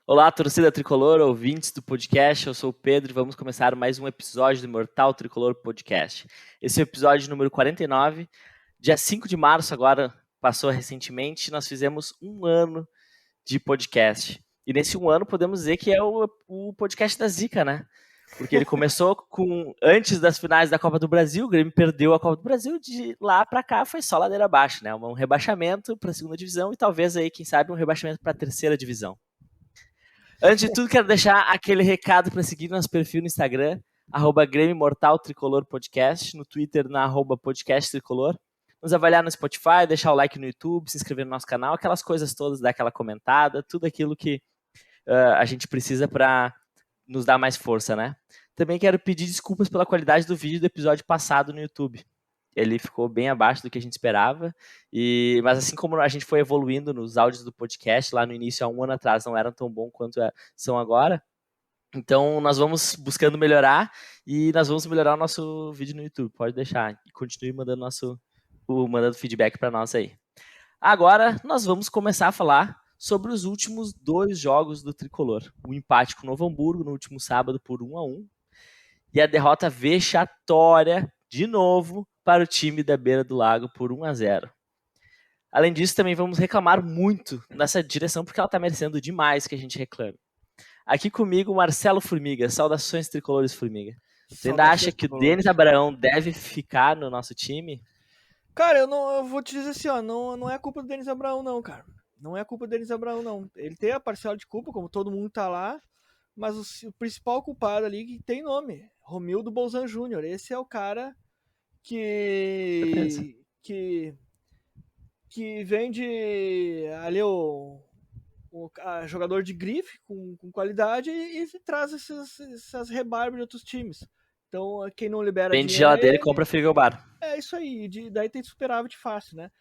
Olá, torcida tricolor, ouvintes do podcast. Eu sou o Pedro e vamos começar mais um episódio do Imortal Tricolor Podcast. Esse é o episódio número 49. Dia 5 de março, agora passou recentemente, nós fizemos um ano de podcast. E nesse um ano podemos dizer que é o podcast da Zica, né? Porque ele começou antes das finais da Copa do Brasil, o Grêmio perdeu a Copa do Brasil, de lá para cá foi só ladeira abaixo, né? Um rebaixamento para a segunda divisão e talvez aí, quem sabe, um rebaixamento para a terceira divisão. Antes de tudo, quero deixar aquele recado para seguir nosso perfil no Instagram, Grêmio Mortal Tricolor Podcast, no Twitter, na @podcast Tricolor. Nos avaliar no Spotify, deixar o like no YouTube, se inscrever no nosso canal, aquelas coisas todas, dar aquela comentada, tudo aquilo que a gente precisa para nos dar mais força, né? Também quero pedir desculpas pela qualidade do vídeo do episódio passado no YouTube. Ele ficou bem abaixo do que a gente esperava, mas assim como a gente foi evoluindo nos áudios do podcast, lá no início, há um ano atrás, não eram tão bons quanto são agora. Então nós vamos buscando melhorar e nós vamos melhorar o nosso vídeo no YouTube, pode deixar. E continue mandando mandando feedback para nós aí. Agora nós vamos começar a falar sobre os últimos 2 jogos do Tricolor. O empate com o Novo Hamburgo no último sábado por 1-1 e a derrota vexatória, de novo, para o time da Beira do Lago por 1-0. Além disso, também vamos reclamar muito nessa direção, porque ela está merecendo demais que a gente reclame. Aqui comigo, Marcelo Formiga. Saudações tricolores, Formiga. Você ainda acha que o Denis Abraão deve ficar no nosso time? Cara, eu vou te dizer assim, ó, não é culpa do Denis Abraão, não, cara. Não é culpa do Denis Abraão, não. Ele tem a parcela de culpa, como todo mundo tá lá, mas o principal culpado ali que tem nome, Romildo Bolzan Júnior. Esse é o cara que vende ali o jogador de grife com qualidade e traz essas rebarbas de outros times. Então, quem não libera Vende dinheiro geladeira e compra frigobar. é isso aí. Daí tem superávit fácil, né?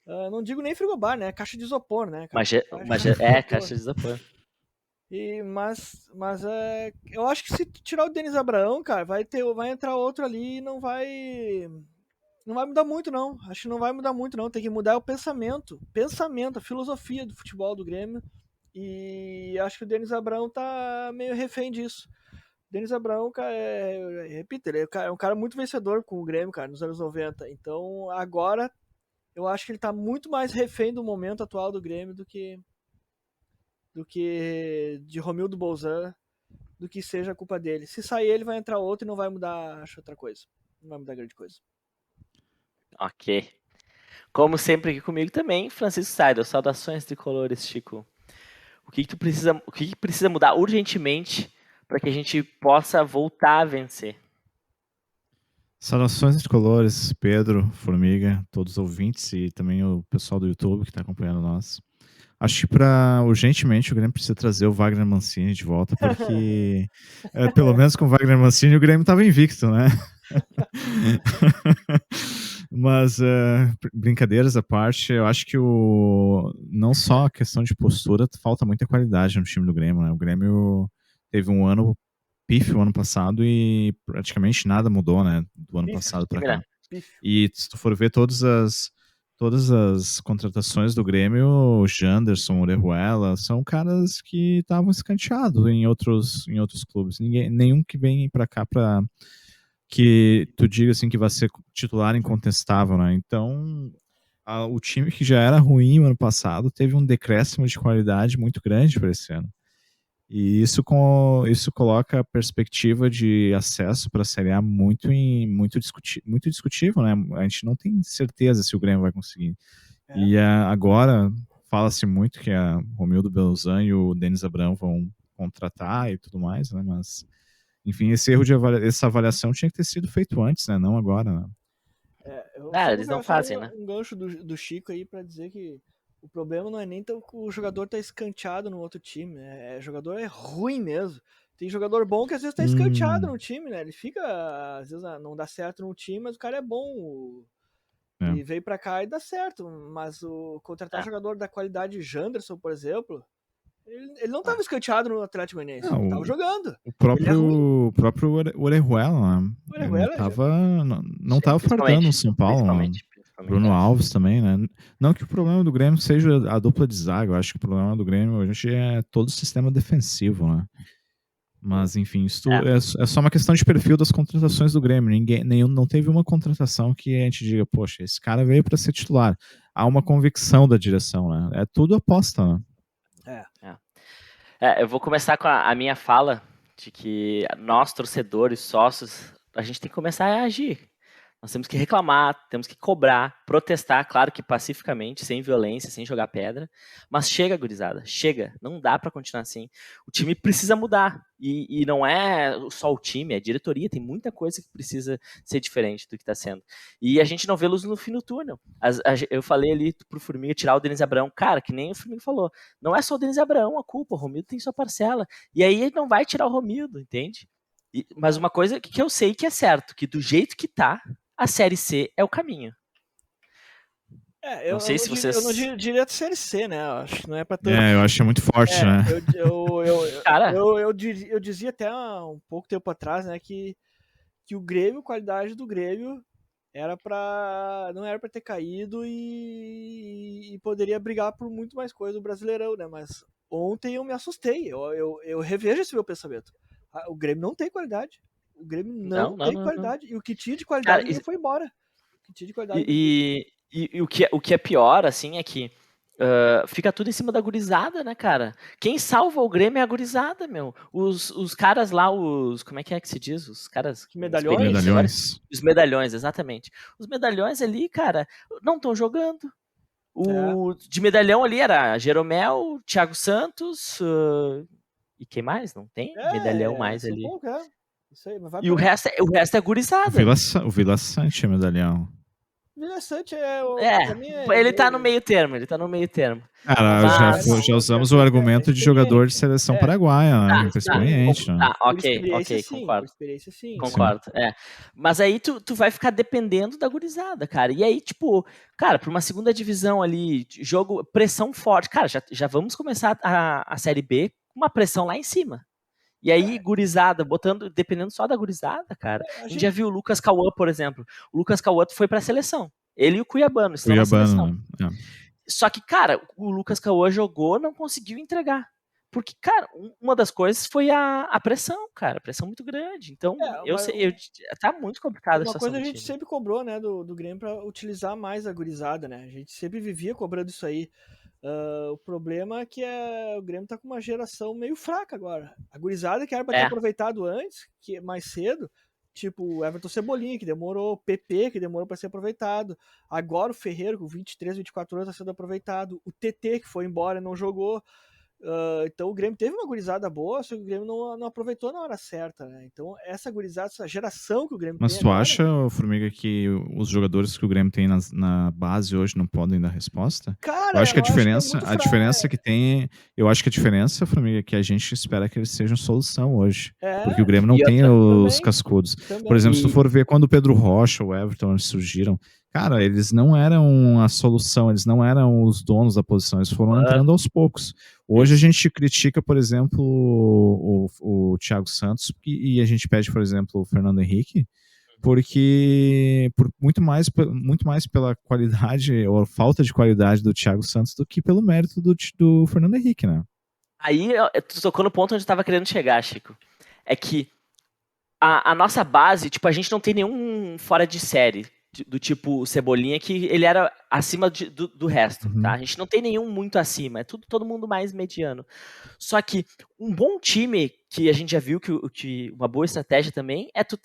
Não digo nem frigobar, né? Caixa de isopor, né? Caixa Caixa de isopor. Mas eu acho que se tirar o Denis Abraão, cara, vai entrar outro ali e não vai mudar muito, não. Acho que não vai mudar muito, não. Tem que mudar o pensamento, a filosofia do futebol do Grêmio. E acho que o Denis Abraão tá meio refém disso. Denis Abraão, cara, repito, ele é um cara muito vencedor com o Grêmio, cara, nos anos 90. Então, agora, eu acho que ele tá muito mais refém do momento atual do Grêmio do que de Romildo Bolzan, do que seja a culpa dele. Se sair ele, vai entrar outro e não vai mudar, acho, outra coisa. Não vai mudar grande coisa. Ok. Como sempre aqui comigo também, Francisco Seidel. Saudações tricolores, Chico. O que precisa mudar urgentemente para que a gente possa voltar a vencer? Saudações tricolores, Pedro, Formiga, todos os ouvintes e também o pessoal do YouTube que está acompanhando nós. Acho que urgentemente o Grêmio precisa trazer o Wagner Mancini de volta, porque pelo menos com o Wagner Mancini o Grêmio estava invicto, né? Mas brincadeiras à parte, eu acho que não só a questão de postura, falta muita qualidade no time do Grêmio, né? O Grêmio teve um ano pífio ano passado e praticamente nada mudou, né? Do ano passado para cá. E se tu for ver todas as contratações do Grêmio, o Janderson, o Orejuela, são caras que estavam escanteados em outros clubes. Nenhum que vem para cá para que tu diga assim que vai ser titular incontestável, né? Então, o time que já era ruim no ano passado teve um decréscimo de qualidade muito grande para esse ano. E isso coloca a perspectiva de acesso para a Série A muito discutível, né? A gente não tem certeza se o Grêmio vai conseguir. E agora fala-se muito que a Romildo Bolzan e o Denis Abraão vão contratar e tudo mais, né? Mas, enfim, essa avaliação tinha que ter sido feito antes, né? Não agora, né? Eles não fazem, né? Um gancho do Chico aí para dizer que o problema não é nem o jogador tá escanteado no outro time, né? O jogador é ruim mesmo. Tem jogador bom que às vezes tá escanteado no time, né? Ele fica, às vezes não dá certo no time, mas o cara é bom. E veio pra cá e dá certo. Mas contratar jogador da qualidade de Janderson, por exemplo, ele não tava escanteado no Atlético Goianiense. Ele tava jogando. O próprio Orejuela, né? Não tava fardando no São Paulo. Bruno Alves também, né? Não que o problema do Grêmio seja a dupla de zaga, eu acho que o problema do Grêmio hoje é todo o sistema defensivo, né? Mas, enfim, isso é só uma questão de perfil das contratações do Grêmio. Não teve uma contratação que a gente diga, poxa, esse cara veio para ser titular. Há uma convicção da direção, né? É tudo aposta, né? Eu vou começar com a minha fala de que nós, torcedores, sócios, a gente tem que começar a agir. Nós temos que reclamar, temos que cobrar, protestar, claro que pacificamente, sem violência, sem jogar pedra. Mas chega, gurizada, chega. Não dá pra continuar assim. O time precisa mudar. E não é só o time, é a diretoria. Tem muita coisa que precisa ser diferente do que tá sendo. E a gente não vê luz no fim do túnel. Eu falei ali pro Formiga tirar o Denis Abraão. Cara, que nem o Formiga falou. Não é só o Denis Abraão a culpa. O Romildo tem sua parcela. E aí ele não vai tirar o Romildo, entende? Mas uma coisa que eu sei que é certo, que do jeito que tá, a Série C é o caminho. Eu não diria de Série C, né? Eu acho que não é pra tanto. Eu acho muito forte, né? Cara, eu dizia até um pouco tempo atrás, né, que o Grêmio, a qualidade do Grêmio não era pra ter caído e poderia brigar por muito mais coisa no Brasileirão, né? Mas ontem eu me assustei. Eu revejo esse meu pensamento. O Grêmio não tem qualidade. O Grêmio não tem qualidade. E o que tinha de qualidade foi embora. O que tinha de qualidade. E o que é pior, assim, é que fica tudo em cima da gurizada, né, cara? Quem salva o Grêmio é a gurizada, meu. Os caras lá, como é que se diz? Os caras... Medalhões? Os medalhões, exatamente. Os medalhões ali, cara, não estão jogando. De medalhão ali era Jeromel, Thiago Santos... E quem mais? Não tem medalhão mais ali. Isso aí, mas e o resto é gurizada. O Vila Sante é medalhão. O Vila Sante ele tá no meio termo, Cara, já usamos o argumento de jogador de seleção paraguaia, né? Experiente, né? Ok, concordo. Sim. Concordo, Mas aí tu vai ficar dependendo da gurizada, cara. E aí, tipo, cara, pra uma segunda divisão ali, jogo, pressão forte. Cara, já vamos começar a Série B com uma pressão lá em cima. E aí, gurizada, dependendo só da gurizada, cara. A gente já viu o Lucas Cauã, por exemplo. O Lucas Cauã foi pra seleção. Ele e o Cuiabano estão na seleção. Né? Só que, cara, o Lucas Cauã jogou, não conseguiu entregar. Porque, cara, uma das coisas foi a pressão, cara. A pressão muito grande. Então, tá muito complicado a situação. Uma coisa a gente sempre cobrou, né, do Grêmio pra utilizar mais a gurizada, né? A gente sempre vivia cobrando isso aí. O problema é que o Grêmio tá com uma geração meio fraca agora. A gurizada que era pra ter aproveitado antes, mais cedo, tipo o Everton Cebolinha, que demorou, o PP, que demorou pra ser aproveitado. Agora o Ferreira, com 23, 24 anos, tá sendo aproveitado. O TT, que foi embora e não jogou. Então o Grêmio teve uma gurizada boa, só que o Grêmio não aproveitou na hora certa, né? Então essa gurizada, essa geração que o Grêmio Mas tem tu acha, Formiga, que os jogadores que o Grêmio tem na base hoje não podem dar resposta? Cara, eu acho que a diferença que tem, eu acho que a diferença, Formiga, é que a gente espera que eles sejam solução hoje, porque o Grêmio não tem os cascudos. Por exemplo, se tu for ver quando o Pedro Rocha, o Everton surgiram, cara, eles não eram a solução, eles não eram os donos da posição, eles foram entrando aos poucos. Hoje a gente critica, por exemplo, o Thiago Santos e a gente pede, por exemplo, o Fernando Henrique, muito mais pela qualidade ou falta de qualidade do Thiago Santos do que pelo mérito do Fernando Henrique, né? Aí tu tocou no ponto onde eu tava querendo chegar, Chico. É que a nossa base, tipo, a gente não tem nenhum fora de série. Do tipo Cebolinha, que ele era acima do resto, tá? A gente não tem nenhum muito acima, é todo mundo mais mediano. Só que um bom time, que a gente já viu que uma boa estratégia também, é tu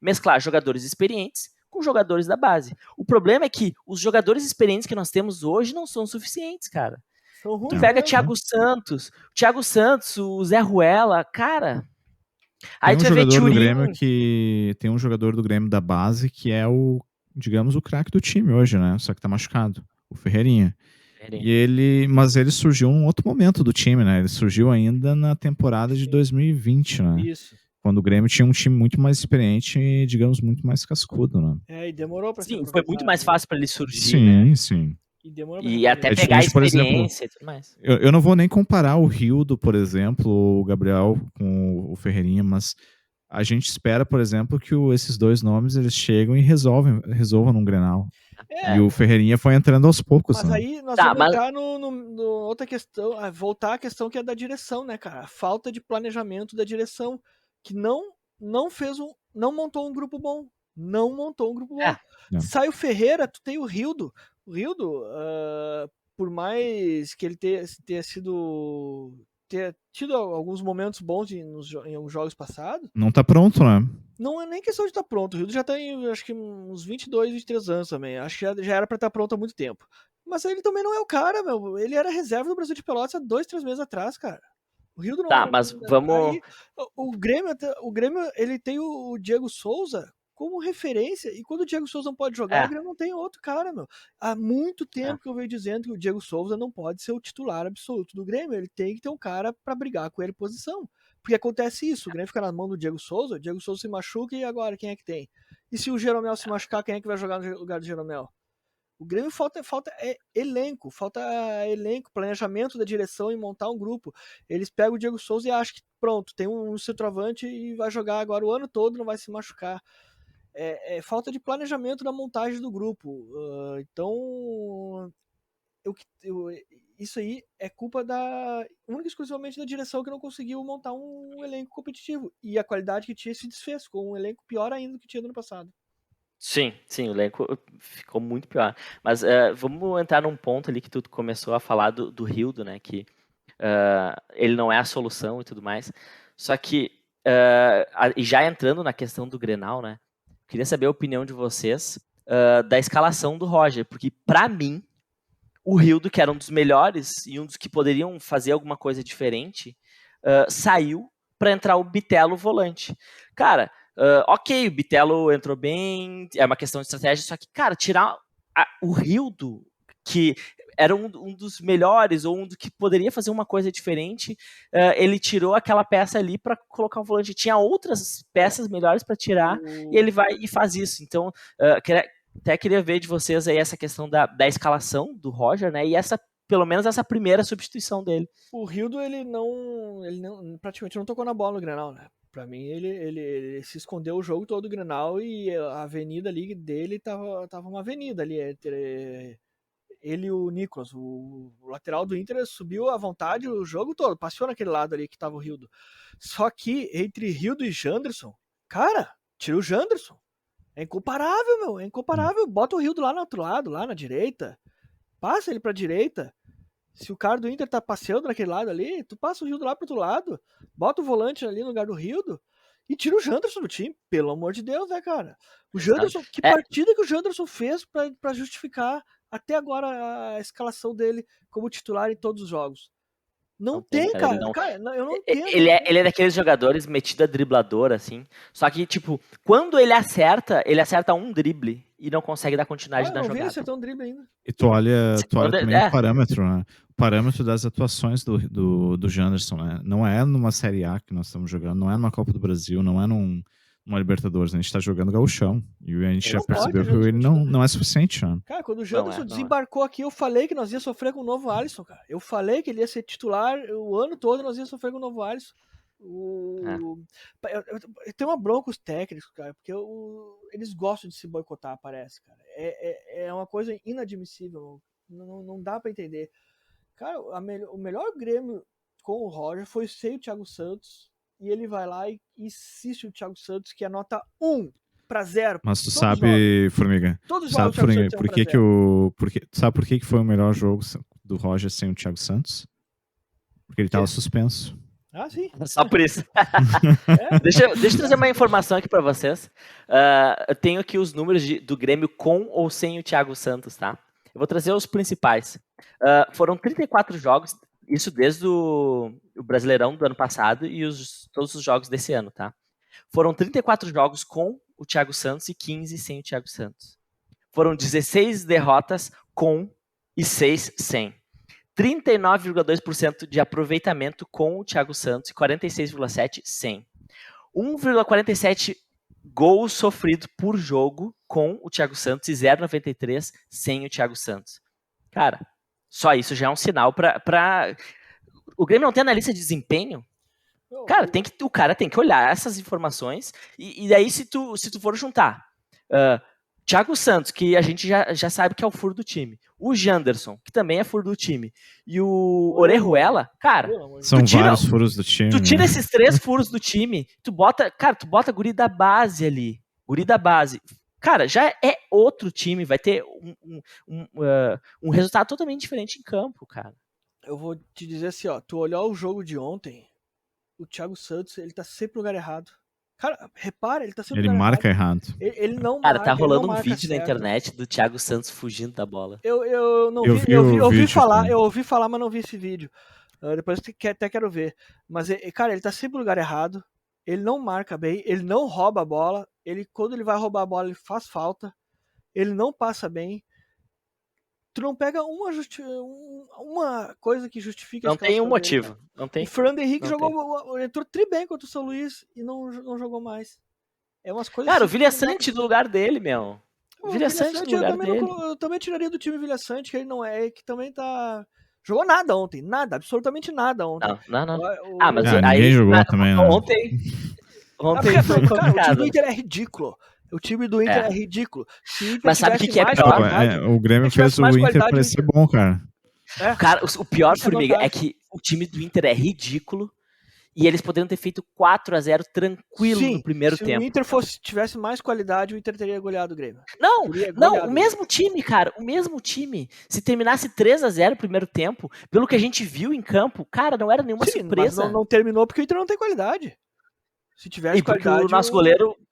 mesclar jogadores experientes com jogadores da base. O problema é que os jogadores experientes que nós temos hoje não são suficientes, cara. Tu pega Thiago Santos, o Zé Ruela, cara... Aí tem um jogador do Grêmio da base que é digamos, o craque do time hoje, né? Só que tá machucado. O Ferreirinha. Mas ele surgiu em um outro momento do time, né? Ele surgiu ainda na temporada de 2020, né? Isso. Quando o Grêmio tinha um time muito mais experiente e, digamos, muito mais cascudo, né? E demorou pra ser foi muito mais fácil pra ele surgir, né? Sim. E até pegar a experiência, por exemplo, e tudo mais. Eu não vou nem comparar o Rildo, por exemplo, o Gabriel com o Ferreirinha, mas a gente espera, por exemplo, que esses dois nomes eles chegam e resolvam num Grenal. É, E o Ferreirinha foi entrando aos poucos. mas Né? aí nós Tá, vamos mas- entrar no outra questão, voltar à questão que é da direção, né, cara? A falta de planejamento da direção, que não fez não montou um grupo bom. Não montou um grupo bom. É. Sai o Ferreira, tu tem o Rildo. O Rildo, por mais que ele tenha tido alguns momentos bons em alguns jogos passados, Não tá pronto, né? não é nem questão de estar pronto. O Rildo já tem, acho que uns 22, 23 anos também. Acho que já era pra estar pronto há muito tempo. Mas ele também não é o cara, meu. Ele era reserva do Brasil de Pelotas há 2, 3 meses atrás, cara. O Rildo Tá, não. mas vamos... Aí, o Grêmio, ele tem o Diego Souza como referência. E quando o Diego Souza não pode jogar, É. o Grêmio não tem outro cara, meu. Há muito tempo que eu venho dizendo que o Diego Souza não pode ser o titular absoluto do Grêmio. Ele tem que ter um cara pra brigar com ele em posição. Porque acontece isso, o Grêmio fica na mão do Diego Souza se machuca e agora quem é que tem? E se o Jeromel se machucar, quem é que vai jogar no lugar do Jeromel? O Grêmio falta elenco, planejamento da direção e montar um grupo. Eles pegam o Diego Souza e acham que pronto, tem um centroavante e vai jogar agora o ano todo, não vai se machucar. É falta de planejamento na montagem do grupo. Então, isso aí é culpa única e exclusivamente da direção que não conseguiu montar um elenco competitivo. E a qualidade que tinha se desfez, com um elenco pior ainda do que tinha no ano passado. Sim, o elenco ficou muito pior. Mas vamos entrar num ponto ali que tu começou a falar do Rildo, né? Que ele não é a solução e tudo mais. Só que, e já entrando na questão do Grenal, né? Queria saber a opinião de vocês da escalação do Roger. Porque, pra mim, o Rildo, que era um dos melhores e um dos que poderiam fazer alguma coisa diferente, saiu para entrar o Bitelo volante. Cara, ok, o Bitelo entrou bem, é uma questão de estratégia, só que, cara, tirar o Rildo, que era um dos melhores, ou um do que poderia fazer uma coisa diferente, ele tirou aquela peça ali para colocar um volante. Tinha outras peças melhores para tirar, e ele vai e faz isso. Então, até queria ver de vocês aí essa questão da escalação do Roger, né? E pelo menos essa primeira substituição dele. O Rildo, ele praticamente não tocou na bola no Grenal, né? Pra mim, ele se escondeu o jogo todo do Grenal e a avenida ali dele tava uma avenida ali entre ele e o Nicolas. O lateral do Inter subiu à vontade o jogo todo, passou naquele lado ali que tava o Rildo. Só que entre Rildo e Janderson, cara, tira o Janderson. É incomparável, meu. É incomparável. Bota o Rildo lá no outro lado, lá na direita. Passa ele pra direita. Se o cara do Inter tá passeando naquele lado ali, tu passa o Rildo lá pro outro lado. Bota o volante ali no lugar do Rildo. E tira o Janderson do time. Pelo amor de Deus, né, cara? O Janderson, que partida que o Janderson fez pra justificar até agora a escalação dele como titular em todos os jogos? Não tem, cara. Cara, eu não entendo. Ele é daqueles jogadores metido a driblador, assim. Só que, tipo, quando ele acerta um drible e não consegue dar continuidade na não vi ele jogada. acertar um drible ainda. E tu olha também o parâmetro, né? O parâmetro das atuações do Janderson, né? Não é numa Série A que nós estamos jogando, não é numa Copa do Brasil, não é numa Libertadores, a gente tá jogando gauchão. E a gente já percebeu que ele não é suficiente, né? Cara, quando o Janderson desembarcou aqui, eu falei que nós ia sofrer com o novo Alisson, cara. Eu falei que ele ia ser titular o ano todo e nós ia sofrer com o novo Alisson. Eu tenho uma bronca os técnicos, cara, porque eles gostam de se boicotar, parece, cara. É uma coisa inadmissível. Não dá pra entender. Cara, o melhor Grêmio com o Roger foi sem o Thiago Santos. E ele vai lá e insiste o Thiago Santos, que é nota 1 para 0. Mas tu sabe, Formiga, sabe por que foi o melhor jogo do Roger sem o Thiago Santos? Porque ele tava suspenso. Ah, sim. Só por isso. Deixa eu trazer uma informação aqui para vocês. Eu tenho aqui os números do Grêmio com ou sem o Thiago Santos, tá? Eu vou trazer os principais. Foram 34 jogos, isso desde o Brasileirão do ano passado e todos os jogos desse ano, tá? Foram 34 jogos com o Thiago Santos e 15 sem o Thiago Santos. Foram 16 derrotas com e 6 sem. 39,2% de aproveitamento com o Thiago Santos e 46,7% sem. 1,47 gols sofridos por jogo com o Thiago Santos e 0,93 sem o Thiago Santos. Cara, só isso já é um sinal para... O Grêmio não tem analista de desempenho? Cara, o cara tem que olhar essas informações e daí se tu for juntar Thiago Santos, que a gente já sabe que é o furo do time, o Janderson, que também é furo do time, e o Orejuela, cara, São vários furos do time. Tu tira esses 3 furos do time, tu bota guri da base ali, guri da base. Cara, já é outro time, vai ter um resultado totalmente diferente em campo, cara. Eu vou te dizer assim, ó, tu olhar o jogo de ontem, o Thiago Santos, ele tá sempre no lugar errado. Cara, repara, ele tá sempre no lugar marca errado. Ele não Cara, marca, tá rolando um vídeo na internet do Thiago Santos fugindo da bola. Eu não eu vi, eu ouvi falar, também. eu ouvi falar, mas não vi esse vídeo. Depois até quero ver. Mas, cara, ele tá sempre no lugar errado. Ele não marca bem, ele não rouba a bola. Quando ele vai roubar a bola, ele faz falta. Ele não passa bem. Tu não pega uma coisa que justifique Não tem um motivo. Não tem, o Fernando Henrique entrou tri bem contra o São Luís e não jogou mais. É umas coisas. Cara, o Vilha Sante no lugar dele, meu. O Vilha Sante no lugar dele. Eu também tiraria do time o Vilha Sante, que ele não é, que também tá. Jogou nada ontem, nada, absolutamente nada ontem. Não. Mas ninguém aí jogou também, né? Ontem foi complicado. Cara, o time do Inter é ridículo. O time do Inter é ridículo. Mas sabe o que é pior? O Grêmio fez o Inter parecer bom, cara. Cara, o pior, Formiga, é que o time do Inter é ridículo e eles poderiam ter feito 4-0 tranquilo no primeiro tempo. Se o Inter tivesse mais qualidade, o Inter teria goleado o Grêmio. Não, o mesmo time, cara, o mesmo time. Se terminasse 3-0 no primeiro tempo, pelo que a gente viu em campo, cara, não era nenhuma surpresa. Mas não terminou porque o Inter não tem qualidade. Se tivesse porque qualidade, o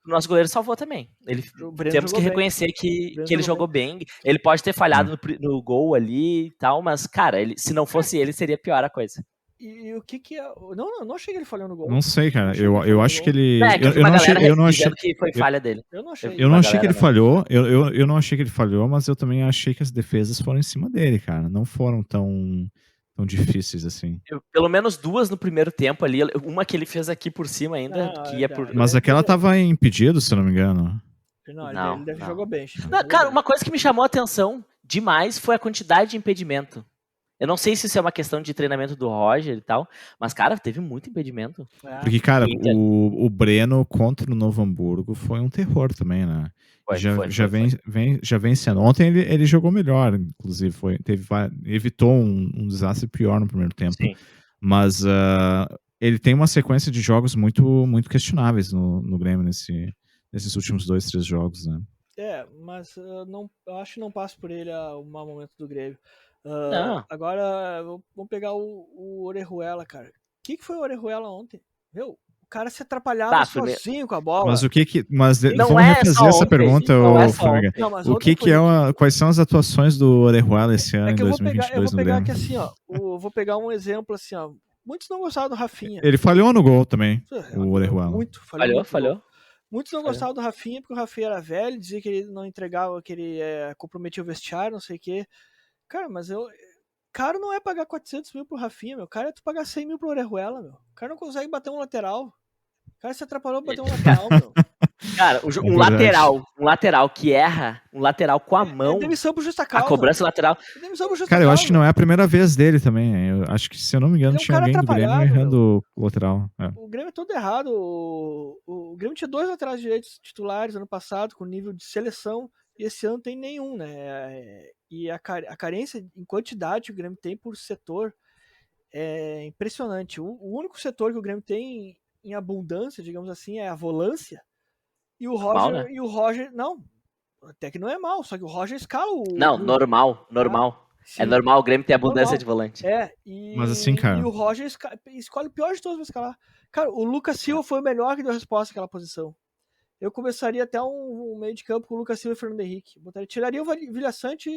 nosso goleiro salvou também. Temos que reconhecer que ele jogou bem. Ele pode ter falhado no gol ali e tal, mas, cara, se não fosse ele, seria pior a coisa. E o que é... Não achei que ele falhou no gol. Não sei, cara. Eu acho que ele... Eu não achei que foi falha dele. Eu não achei. Eu não achei que ele falhou. Eu não achei que ele falhou, mas eu também achei que as defesas foram em cima dele, cara. Não foram tão difíceis assim. Pelo menos 2 no primeiro tempo ali. Uma que ele fez aqui por cima ainda, que ia por... Mas aquela tava impedido, se eu não me engano. Não, ele jogou bem. Cara, uma coisa que me chamou a atenção demais foi a quantidade de impedimento. Eu não sei se isso é uma questão de treinamento do Roger e tal, mas, cara, teve muito impedimento. Porque, cara, o Breno contra o Novo Hamburgo foi um terror também, né? Já vem sendo. Ontem ele jogou melhor, inclusive. Evitou um desastre pior no primeiro tempo. Sim. Mas ele tem uma sequência de jogos muito, muito questionáveis no Grêmio nesses últimos 2-3 jogos, né? Mas eu acho que não passa por ele o mau momento do Grêmio. Agora, vamos pegar o Orejuela, cara. O que foi o Orejuela ontem? Meu, o cara se atrapalhava sozinho com a bola. Mas vamos refazer essa pergunta, Formiga. Quais são as atuações do Orejuela esse ano, em 2022, eu vou pegar aqui assim, ó. Vou pegar um exemplo assim, ó. Muitos não gostaram do Rafinha. Ele falhou no gol também, o Orejuela. Falhou. Muitos não gostavam do Rafinha porque o Rafinha era velho, dizia que ele não entregava, que ele comprometia o vestiário, não sei o quê. Cara, mas caro não é pagar 400 mil pro Rafinha, meu. Caro é tu pagar 100 mil pro Orejuela, meu. O cara não consegue bater um lateral. O cara se atrapalhou pra bater um lateral, meu. Cara, um lateral que erra, um lateral com a mão. Demissão por justa causa. A cobrança lateral. Cara, eu acho que não é a primeira vez dele também. Eu acho que, se eu não me engano, tinha alguém do Grêmio errando o lateral. O Grêmio é todo errado. O Grêmio tinha 2 laterais direitos titulares ano passado, com nível de seleção, e esse ano tem nenhum, né? E a carência em quantidade que o Grêmio tem por setor é impressionante. O único setor que o Grêmio tem em abundância, digamos assim, é a volância. E o Roger, mal, né? Não, até que não é mal, só que o Roger escala o... Não, normal. É normal o Grêmio ter abundância de volante. Mas assim, cara... E o Roger escolhe o pior de todos pra escalar. Cara, o Lucas Silva foi o melhor que deu resposta àquela posição. Eu começaria até um meio de campo com o Lucas Silva e Fernando Henrique. Tiraria o Vilha Sante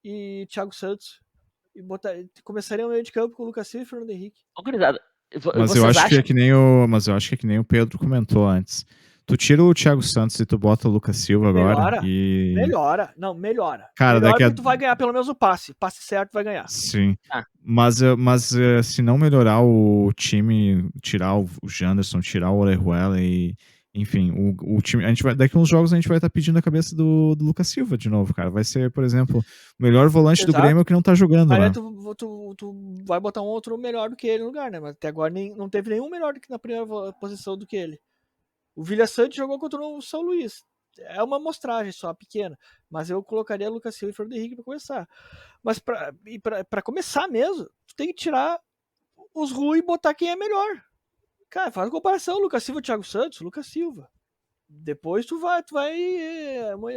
e Thiago Santos. Começaria um meio de campo com o Lucas Silva e Fernando Henrique. Mas eu acho que é que nem o Pedro comentou antes. Tu tira o Thiago Santos e tu bota o Lucas Silva agora Melhora. Cara, porque tu vai ganhar pelo menos o passe. Passe certo vai ganhar. Sim. Mas se não melhorar o time, tirar o Janderson, tirar o Orejuela e enfim, o time, daqui a uns jogos a gente vai estar pedindo a cabeça do Lucas Silva de novo, cara. Vai ser, por exemplo, o melhor volante do Exato. Grêmio que não tá jogando, Aí né? tu vai botar um outro melhor do que ele no lugar, né? Mas até agora não teve nenhum melhor do que na primeira posição do que ele. O Vilha Sante jogou contra o São Luís. É uma amostragem só, pequena. Mas eu colocaria Lucas Silva e Fernando Henrique pra começar. Mas pra começar mesmo, tu tem que tirar os ruins e botar quem é melhor. Cara, faz uma comparação, Lucas Silva e Thiago Santos, Lucas Silva. Depois tu vai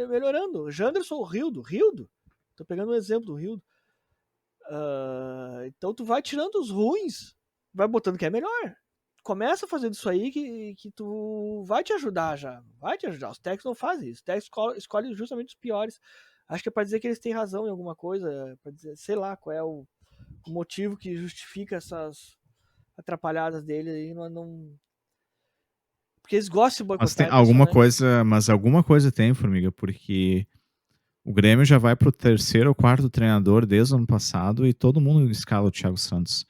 melhorando. Janderson, Rildo. Tô pegando um exemplo do Rildo. Então tu vai tirando os ruins, vai botando que é melhor. Começa fazendo isso aí que tu vai te ajudar já. Vai te ajudar. Os técnicos não fazem isso. Os técnicos escolhem justamente os piores. Acho que é pra dizer que eles têm razão em alguma coisa. Pra dizer, sei lá qual é o motivo que justifica essas atrapalhadas dele aí. Não... Porque eles gostam de boicotar. Mas tem alguma coisa tem, Formiga, porque o Grêmio já vai pro 3º ou 4º treinador desde o ano passado e todo mundo escala o Thiago Santos.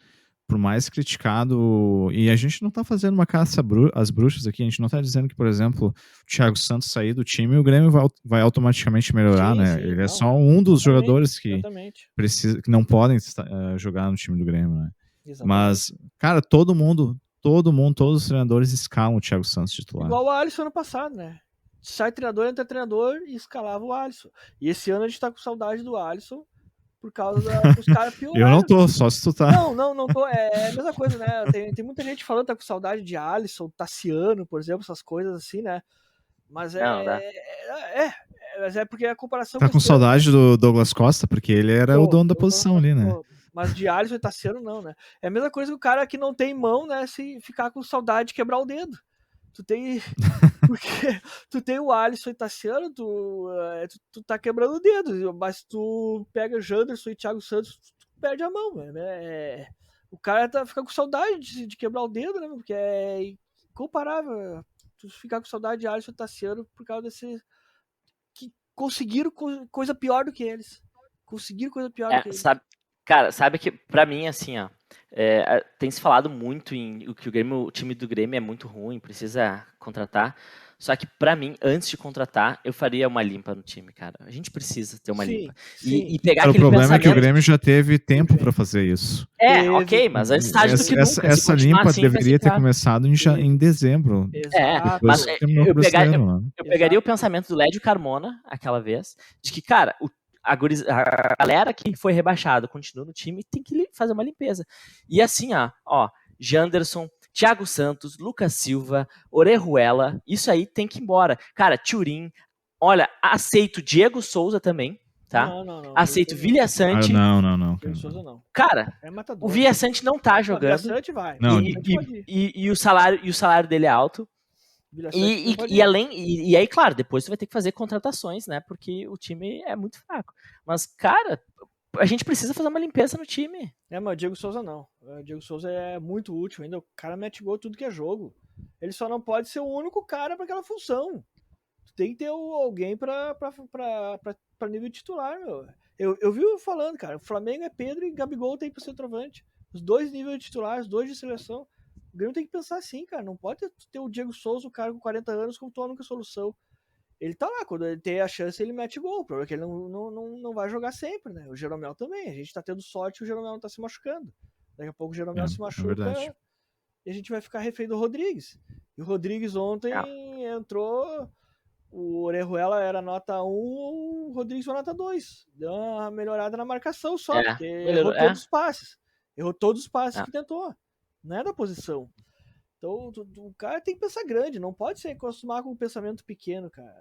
Por mais criticado, e a gente não tá fazendo uma caça às bruxas aqui, a gente não tá dizendo que, por exemplo, o Thiago Santos sair do time e o Grêmio vai automaticamente melhorar, né? Ele é só um dos jogadores que não podem jogar no time do Grêmio, né? Exatamente. Mas, cara, todos os treinadores escalam o Thiago Santos titular. Igual o Alisson ano passado, né? Sai treinador, entra treinador e escalava o Alisson. E esse ano a gente tá com saudade do Alisson por causa dos caras pioraram. Eu não tô, só se tu tá. Não tô. É a mesma coisa, né? Tem muita gente falando que tá com saudade de Alisson, Tassiano, por exemplo, essas coisas assim, né? Mas mas é porque a comparação... Tá com saudade do Douglas Costa, porque ele era o dono da posição ali, né? Mas de Alisson e Tassiano não, né? É a mesma coisa que o cara que não tem mão, né? Se ficar com saudade de quebrar o dedo. Porque tu tem o Alisson e Tassiano, tu tá quebrando o dedo, mas tu pega Janderson e Thiago Santos, tu perde a mão, né? O cara fica com saudade de quebrar o dedo, né? Porque é incomparável tu ficar com saudade de Alisson e Tassiano por causa desse... que conseguiram coisa pior do que eles. Conseguiram coisa pior do que eles. Sabe que pra mim, assim, ó, tem se falado muito em que o time do Grêmio é muito ruim, precisa contratar. Só que pra mim, antes de contratar, eu faria uma limpa no time, cara. A gente precisa ter uma limpa. E pegar cara, aquele o problema pensamento... é que o Grêmio já teve tempo pra fazer isso. Ok, mas antes tarde do que nunca. Essa limpa assim, deveria ter começado em dezembro. Mas eu pegaria o pensamento do Lédio Carmona, aquela vez, de que, cara, a galera que foi rebaixada continua no time, tem que fazer uma limpeza. E assim, ó, Janderson, Thiago Santos, Lucas Silva, Orejuela, isso aí tem que ir embora. Cara, Turim, olha, aceito Diego Souza também, tá? Não. Aceito Vilha Sante. Não. Diego Souza não. Cara, o Vilha Sante não tá jogando. Vilha Sante vai. E o salário dele é alto. E aí, claro, depois você vai ter que fazer contratações, né? Porque o time é muito fraco. Mas, cara, a gente precisa fazer uma limpeza no time. Mas o Diego Souza não. O Diego Souza é muito útil ainda. O cara mete gol tudo que é jogo. Ele só não pode ser o único cara para aquela função. Tu tem que ter alguém para nível titular, meu. Eu vi falando, cara. O Flamengo é Pedro e Gabigol tem pro centroavante. Os dois níveis de titular, os dois de seleção. O Grêmio tem que pensar assim, cara. Não pode ter o Diego Souza, o cara com 40 anos, como tua única solução. Ele tá lá, quando ele tem a chance, ele mete gol. O problema é que ele não vai jogar sempre, né? O Jeromel também. A gente tá tendo sorte e o Jeromel não tá se machucando. Daqui a pouco o Jeromel se machuca e a gente vai ficar refém do Rodrigues. E o Rodrigues ontem entrou... O Orejuela era nota 1, o Rodrigues foi nota 2. Deu uma melhorada na marcação só, porque errou todos os passes. Errou todos os passes que tentou. Não é da posição. Então, o cara tem que pensar grande, não pode se acostumar com um pensamento pequeno, cara.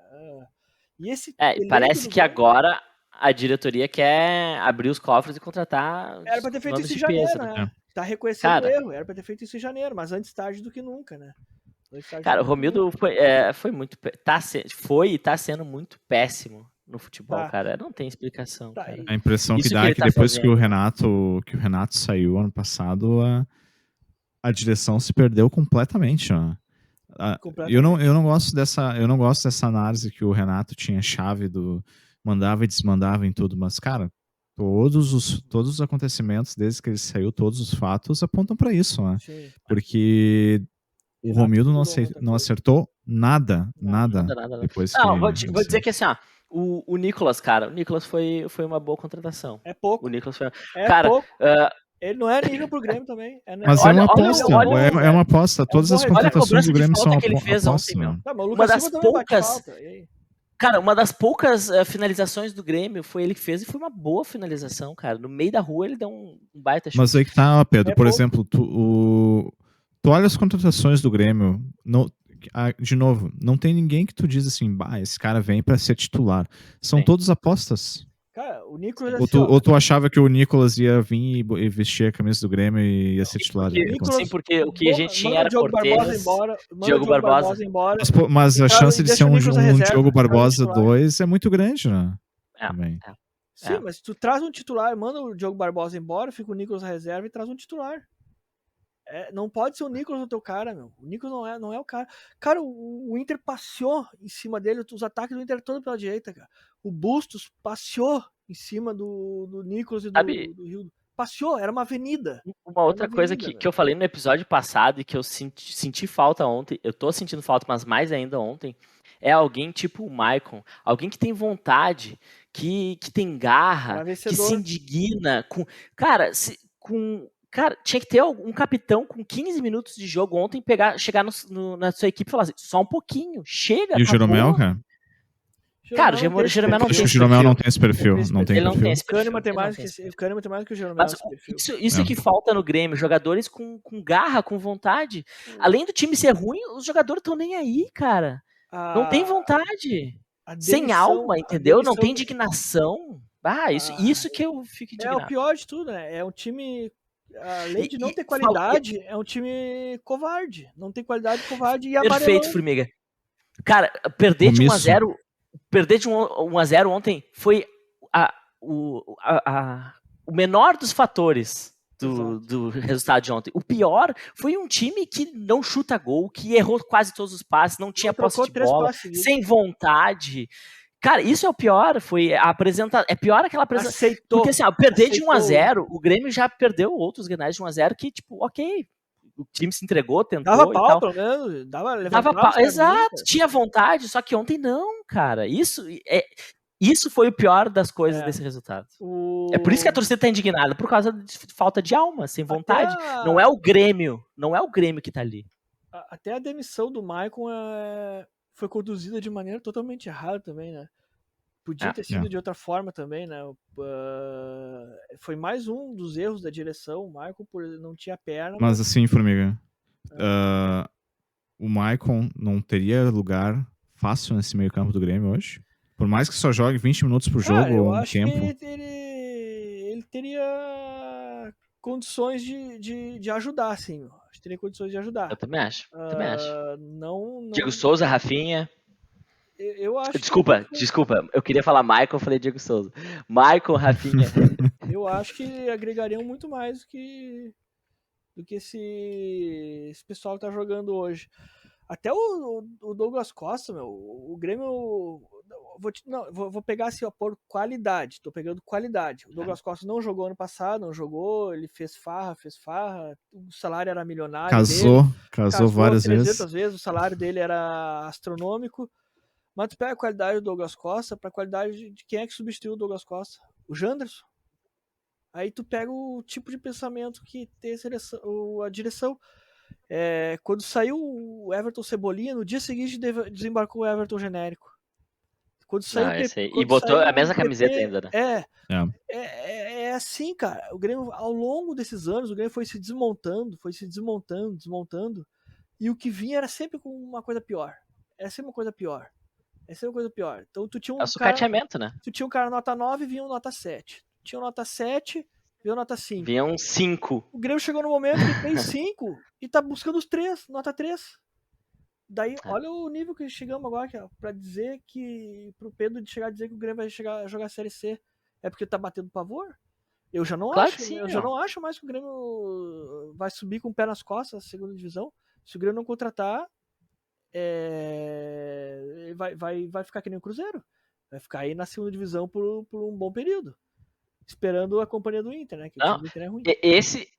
Parece que agora a diretoria quer abrir os cofres e contratar. Era pra ter feito isso em janeiro, né? Tá reconhecendo o erro, era pra ter feito isso em janeiro, mas antes tarde do que nunca, né? Cara, o Romildo foi muito. Foi e tá sendo muito péssimo no futebol, cara. Não tem explicação. Cara. A impressão que dá é que depois que o Renato saiu ano passado, a direção se perdeu completamente. Eu não gosto dessa análise que o Renato tinha chave do mandava e desmandava em tudo, mas, cara, todos os acontecimentos desde que ele saiu, todos os fatos apontam para isso, né? Porque o Romildo não acertou Nada. Nada. Depois Não, que vou dizer que assim, ó, o Nicolas, cara, o Nicolas foi uma boa contratação. É pouco. O Nicolas foi. É Cara, pouco. Ele não é nível pro Grêmio também. Mas é uma aposta. É uma aposta. Todas as bom retorno. olha a contratações cobrança do de Grêmio falta são que ele fez apostas, ontem, meu. né? Tá, mas o Uma Lucas das Silva também bate poucas. falta. E aí? Cara, uma das poucas finalizações do Grêmio foi ele que fez e foi uma boa finalização, cara. No meio da rua ele deu um baita chute. Mas aí que tá, Pedro. É Por pouco. exemplo, tu olha as contratações do Grêmio. De novo, não tem ninguém que tu diz assim, bah, esse cara vem pra ser titular. São Sim. todas apostas. Cara, o Nicolas Ou tu achava que o Nicolas ia vir e vestir a camisa do Grêmio e ia ser titular? Sim, porque o que a gente tinha era Diogo Cortez, Barbosa embora. Diogo Barbosa embora. Mas a chance de ser um reserva, Diogo Barbosa titular. 2 é muito grande, né? É, Também. Sim, mas tu traz um titular, manda o Diogo Barbosa embora, fica o Nicolas na reserva e traz um titular. Não pode ser o Nicolas o teu cara, meu. O Nicolas não é o cara. Cara, o Inter passeou em cima dele, os ataques do Inter todo pela direita, cara. O Bustos passeou em cima do Nicolas e do Rio. Passeou, era uma avenida. Uma outra coisa que eu falei no episódio passado e que eu senti falta ontem, eu tô sentindo falta, mas mais ainda ontem, é alguém tipo o Maicon, alguém que tem vontade, que tem garra, que se indigna com... Cara, tinha que ter um capitão com 15 minutos de jogo ontem, chegar na sua equipe e falar assim, só um pouquinho, chega. E o Jeromel, cara? Cara, o Jeromel não tem esse perfil. O Jeromel não tem esse perfil. Ele não tem esse perfil. O Kahneman tem mais que o Jeromel. Mas isso que falta no Grêmio, jogadores com garra, com vontade. Além do time ser ruim, os jogadores estão nem aí, cara. Não tem vontade. Sem alma, entendeu? Não tem indignação. Isso que eu fico indignado. É o pior de tudo, né? É um time... Além de não ter qualidade, é um time covarde. Não tem qualidade, covarde e amarelão. Perfeito, Formiga. Cara, perder de 1-0 ontem foi o menor dos fatores do resultado de ontem. O pior foi um time que não chuta gol, que errou quase todos os passes, não tinha posse de bola, sem vontade. Cara, isso é o pior, é pior aquela apresentação. Porque assim, perder de 1-0, o Grêmio já perdeu outros grenais de 1-0 que, tipo, ok, o time se entregou, tentou dava e pau, tal. Pelo menos, dava pau, exato, tinha vontade, só que ontem não, cara. Isso foi o pior das coisas desse resultado. É por isso que a torcida tá indignada, por causa de falta de alma, sem vontade. Não é o Grêmio que tá ali. Até a demissão do Maicon foi conduzida de maneira totalmente errada também, né? Podia ter sido de outra forma também, né? Foi mais um dos erros da direção, o Maicon não tinha perna. Mas assim, Formiga, o Maicon não teria lugar fácil nesse meio campo do Grêmio hoje? Por mais que só jogue 20 minutos por jogo ou um tempo. Que ele teria condições de ajudar, assim. Acho que teria condições de ajudar. Eu também acho. Não... Diego Souza, Rafinha. Eu acho Desculpa. Eu queria falar Michael, eu falei Diego Souza. Michael, Rafinha. Eu acho que agregariam muito mais do que esse pessoal que tá jogando hoje. Até o Douglas Costa, meu, o Grêmio... Vou pegar assim, ó, por qualidade. Tô pegando qualidade. O Douglas Costa não jogou ano passado, não jogou, ele fez farra. O salário era milionário. Casou várias 300 vezes. O salário dele era astronômico. Mas tu pega a qualidade do Douglas Costa pra qualidade de quem é que substituiu o Douglas Costa? O Janderson. Aí tu pega o tipo de pensamento que tem a direção. Quando saiu o Everton Cebolinha, no dia seguinte desembarcou o Everton genérico. Quando saiu e botou a mesma camiseta ainda, né? É assim, cara. O Grêmio, ao longo desses anos, o Grêmio foi se desmontando. E o que vinha era sempre com uma coisa pior. Então tu tinha um sucateamento, né? Tu tinha um cara nota 9 e vinha um nota 7. Tinha um nota 7, vinha um nota 5. Vinha um 5. O Grêmio chegou no momento que tem 5 e tá buscando os 3, nota 3. Daí, olha o nível que chegamos agora, que, pra dizer que... Pro Pedro chegar a dizer que o Grêmio vai jogar a Série C. É porque tá batendo pavor? Eu já não acho. Sim, já não acho mais que o Grêmio vai subir com o pé nas costas, a segunda divisão. Se o Grêmio não contratar, vai ficar que nem o Cruzeiro. Vai ficar aí na segunda divisão por um bom período. Esperando a companhia do Inter, né? Que o time do Inter é ruim.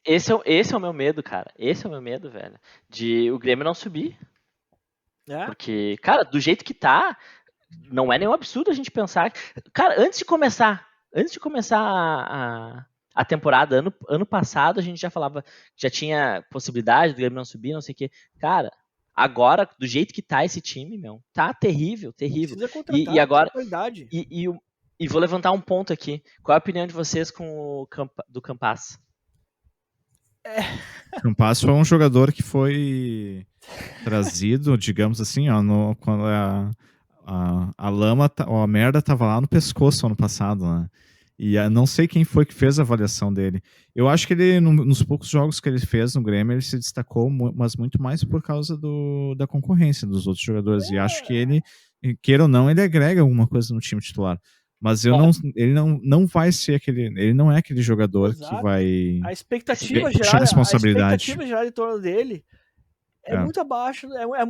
Esse é o meu medo, cara. Esse é o meu medo, velho. De o Grêmio não subir. Porque, cara, do jeito que tá, não é nenhum absurdo a gente pensar. Cara, antes de começar a temporada, ano passado, a gente já falava que já tinha possibilidade do Grêmio não subir, não sei o quê. Cara, agora, do jeito que tá esse time, meu, tá terrível, terrível. Precisa E contratar, agora, qualidade. e vou levantar um ponto aqui. Qual é a opinião de vocês do Campas? Campas foi um jogador que foi trazido, digamos assim, ó, quando a lama, ou a merda tava lá no pescoço ano passado, né? E não sei quem foi que fez a avaliação dele. Eu acho que ele, nos poucos jogos que ele fez no Grêmio, ele se destacou, mas muito mais por causa da concorrência dos outros jogadores. E acho que ele, queira ou não, ele agrega alguma coisa no time titular. Mas ele não vai ser aquele. Ele não é aquele jogador que Exato. vai A expectativa puxar a responsabilidade. gerada em torno dele é É. muito abaixo.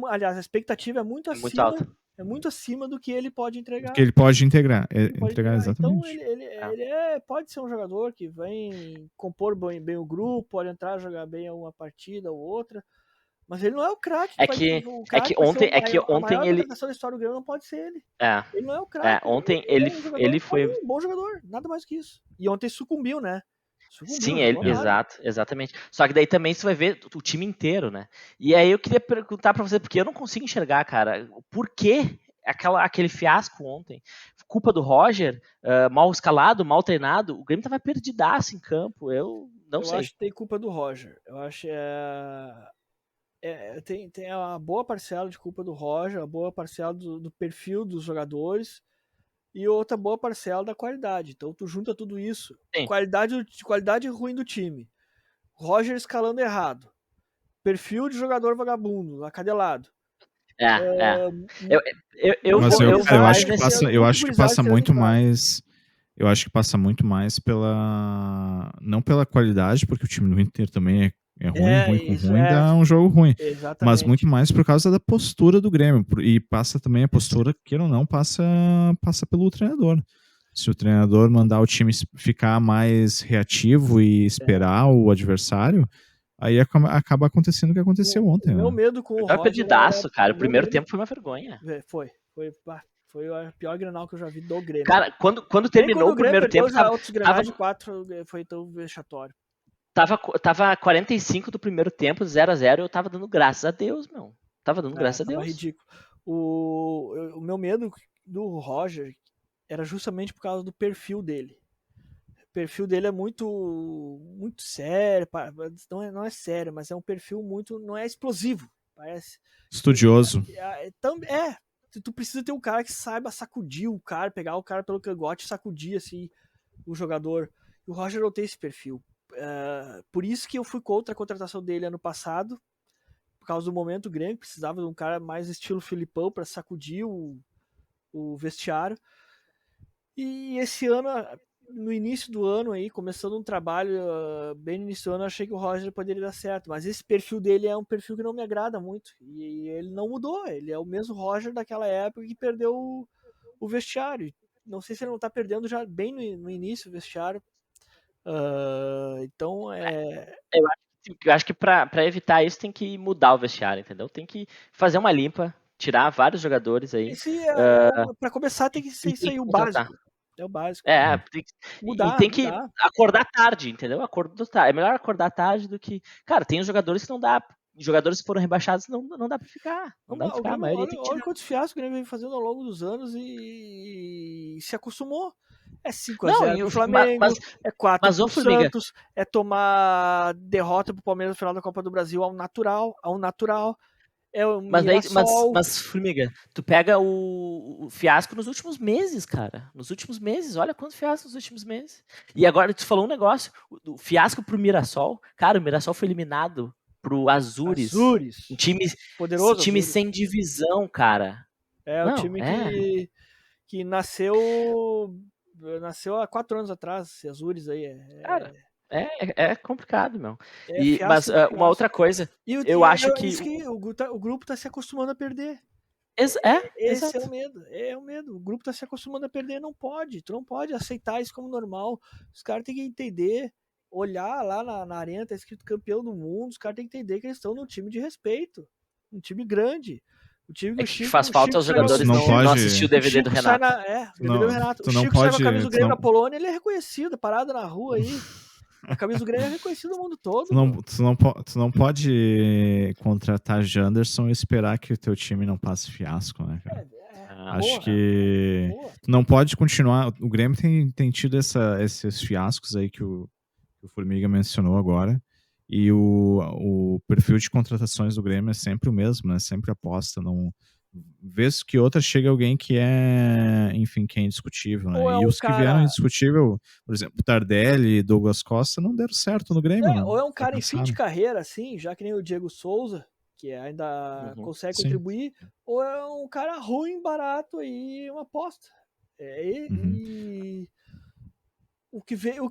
Aliás, a expectativa é muito É muito acima. alta. É muito acima do que ele pode entregar. Que ele pode entregar. Ele pode Entregar Então exatamente. ele pode ser um jogador que vem compor bem o grupo, pode entrar, jogar bem uma partida ou outra. Mas ele não é o craque É vai que, o é craque que vai ser ontem, a maior ele. contratação da história do Grêmio não pode ser ele. É, Ele não é o craque. ontem Ele é um jogador ele foi. um bom jogador, nada mais que isso. E ontem sucumbiu, né? Sucumbiu, Sim, jogou nada. exatamente. Só que daí também você vai ver o time inteiro, né? E aí eu queria perguntar pra você, porque eu não consigo enxergar, cara, por que aquele fiasco ontem? Culpa do Roger? Mal escalado, mal treinado? O Grêmio tava perdidaço em campo, eu não Eu sei. acho que tem culpa do Roger. Eu acho tem a boa parcela de culpa do Roger, a boa parcela do perfil dos jogadores e outra boa parcela da qualidade. Então tu junta tudo isso. Sim. Qualidade ruim do time. Roger escalando errado. Perfil de jogador vagabundo, acadelado. Eu Mas vou, eu, eu cara, vou mais nesse. eu acho que passa muito mais. Eu acho que passa muito mais pela. Não pela qualidade, porque o time do Inter também é ruim com ruim, dá um jogo ruim. Exatamente. Mas muito mais por causa da postura do Grêmio. E passa também a postura, queira ou não, passa pelo treinador. Se o treinador mandar o time ficar mais reativo e esperar o adversário, aí acaba acontecendo o que aconteceu ontem. O meu Né? medo com o Eu tava Roger perdidaço, cara. O primeiro medo, tempo foi uma vergonha. Foi a pior Grenal que eu já vi do Grêmio. Cara, quando terminou o primeiro tempo, já outros Grenais de 4 foi tão vexatório. Tava 45 do primeiro tempo, 0-0, eu tava dando graças a Deus, meu. Tava dando graças a Deus. Ridículo. O meu medo do Roger era justamente por causa do perfil dele. O perfil dele é muito sério, não é sério, mas é um perfil não é explosivo, parece. Estudioso. Tu precisa ter um cara que saiba sacudir o cara, pegar o cara pelo cangote e sacudir assim o jogador. E o Roger não tem esse perfil. Por isso que eu fui contra a contratação dele ano passado, por causa do momento Grêmio, precisava de um cara mais estilo Filipão para sacudir o vestiário. E esse ano, no início do ano aí, começando um trabalho bem no início do ano, eu achei que o Roger poderia dar certo, mas esse perfil dele é um perfil que não me agrada muito, e ele não mudou, ele é o mesmo Roger daquela época que perdeu o vestiário. Não sei se ele não tá perdendo já bem no início o vestiário. Então Eu acho que pra evitar isso tem que mudar o vestiário, entendeu? Tem que fazer uma limpa, tirar vários jogadores aí. Para começar tem que ser isso aí, o contratar. básico. É o básico. Tem que acordar tarde, entendeu? É melhor acordar tarde do que. Cara, tem os jogadores que não dá. Jogadores que foram rebaixados não dá pra ficar. Não dá pra ficar. A maioria tem que tirar. Olha quantos fiascos o Grêmio vem fazendo ao longo dos anos e se acostumou. É 5x0 pro Flamengo, é 4 pro Santos, é tomar derrota pro Palmeiras no final da Copa do Brasil ao natural. É o Mas, Formiga, tu pega o fiasco nos últimos meses, cara. Nos últimos meses, olha quanto fiasco nos últimos meses. E agora tu falou um negócio, o fiasco pro Mirassol. Cara, o Mirassol foi eliminado pro Azures. Um poderoso time Azures. sem divisão, cara. O time que nasceu há 4 anos atrás, esse Azures aí. Cara, é complicado, meu. Mas uma outra coisa, eu acho que o grupo tá se acostumando a perder. Esse é o medo. É o medo. O grupo tá se acostumando a perder, tu não pode aceitar isso como normal. Os caras têm que entender, olhar lá na arena, tá escrito campeão do mundo, os caras têm que entender que eles estão num time de respeito, um time grande. O time É o que Chico, faz o falta Chico aos sai no- jogadores Não não pode- assistir o o DVD do Chico sai Renato. o DVD do Renato. tu O não Chico sai com a pode- camisa do tu Grêmio não- na Polônia, ele é reconhecido, parado na rua aí. A camisa do Grêmio é reconhecida no mundo todo. Tu não pode contratar Janderson e esperar que o teu time não passe fiasco, né, cara? Acho Porra, que boa. tu não pode continuar. O Grêmio tem tido esses fiascos aí que o Formiga mencionou agora. E o perfil de contratações do Grêmio é sempre o mesmo, né? Sempre aposta. Não, vez que outra chega alguém que é, enfim, que é indiscutível, né? Ou é E um os que cara- vieram indiscutível, por exemplo, Tardelli e Douglas Costa não deram certo no Grêmio, né? Ou é um cara em fim de Fracassaram. carreira, assim, já que nem o Diego Souza, que ainda Uhum. consegue Sim. contribuir, ou é um cara ruim, barato e uma aposta. E o que veio,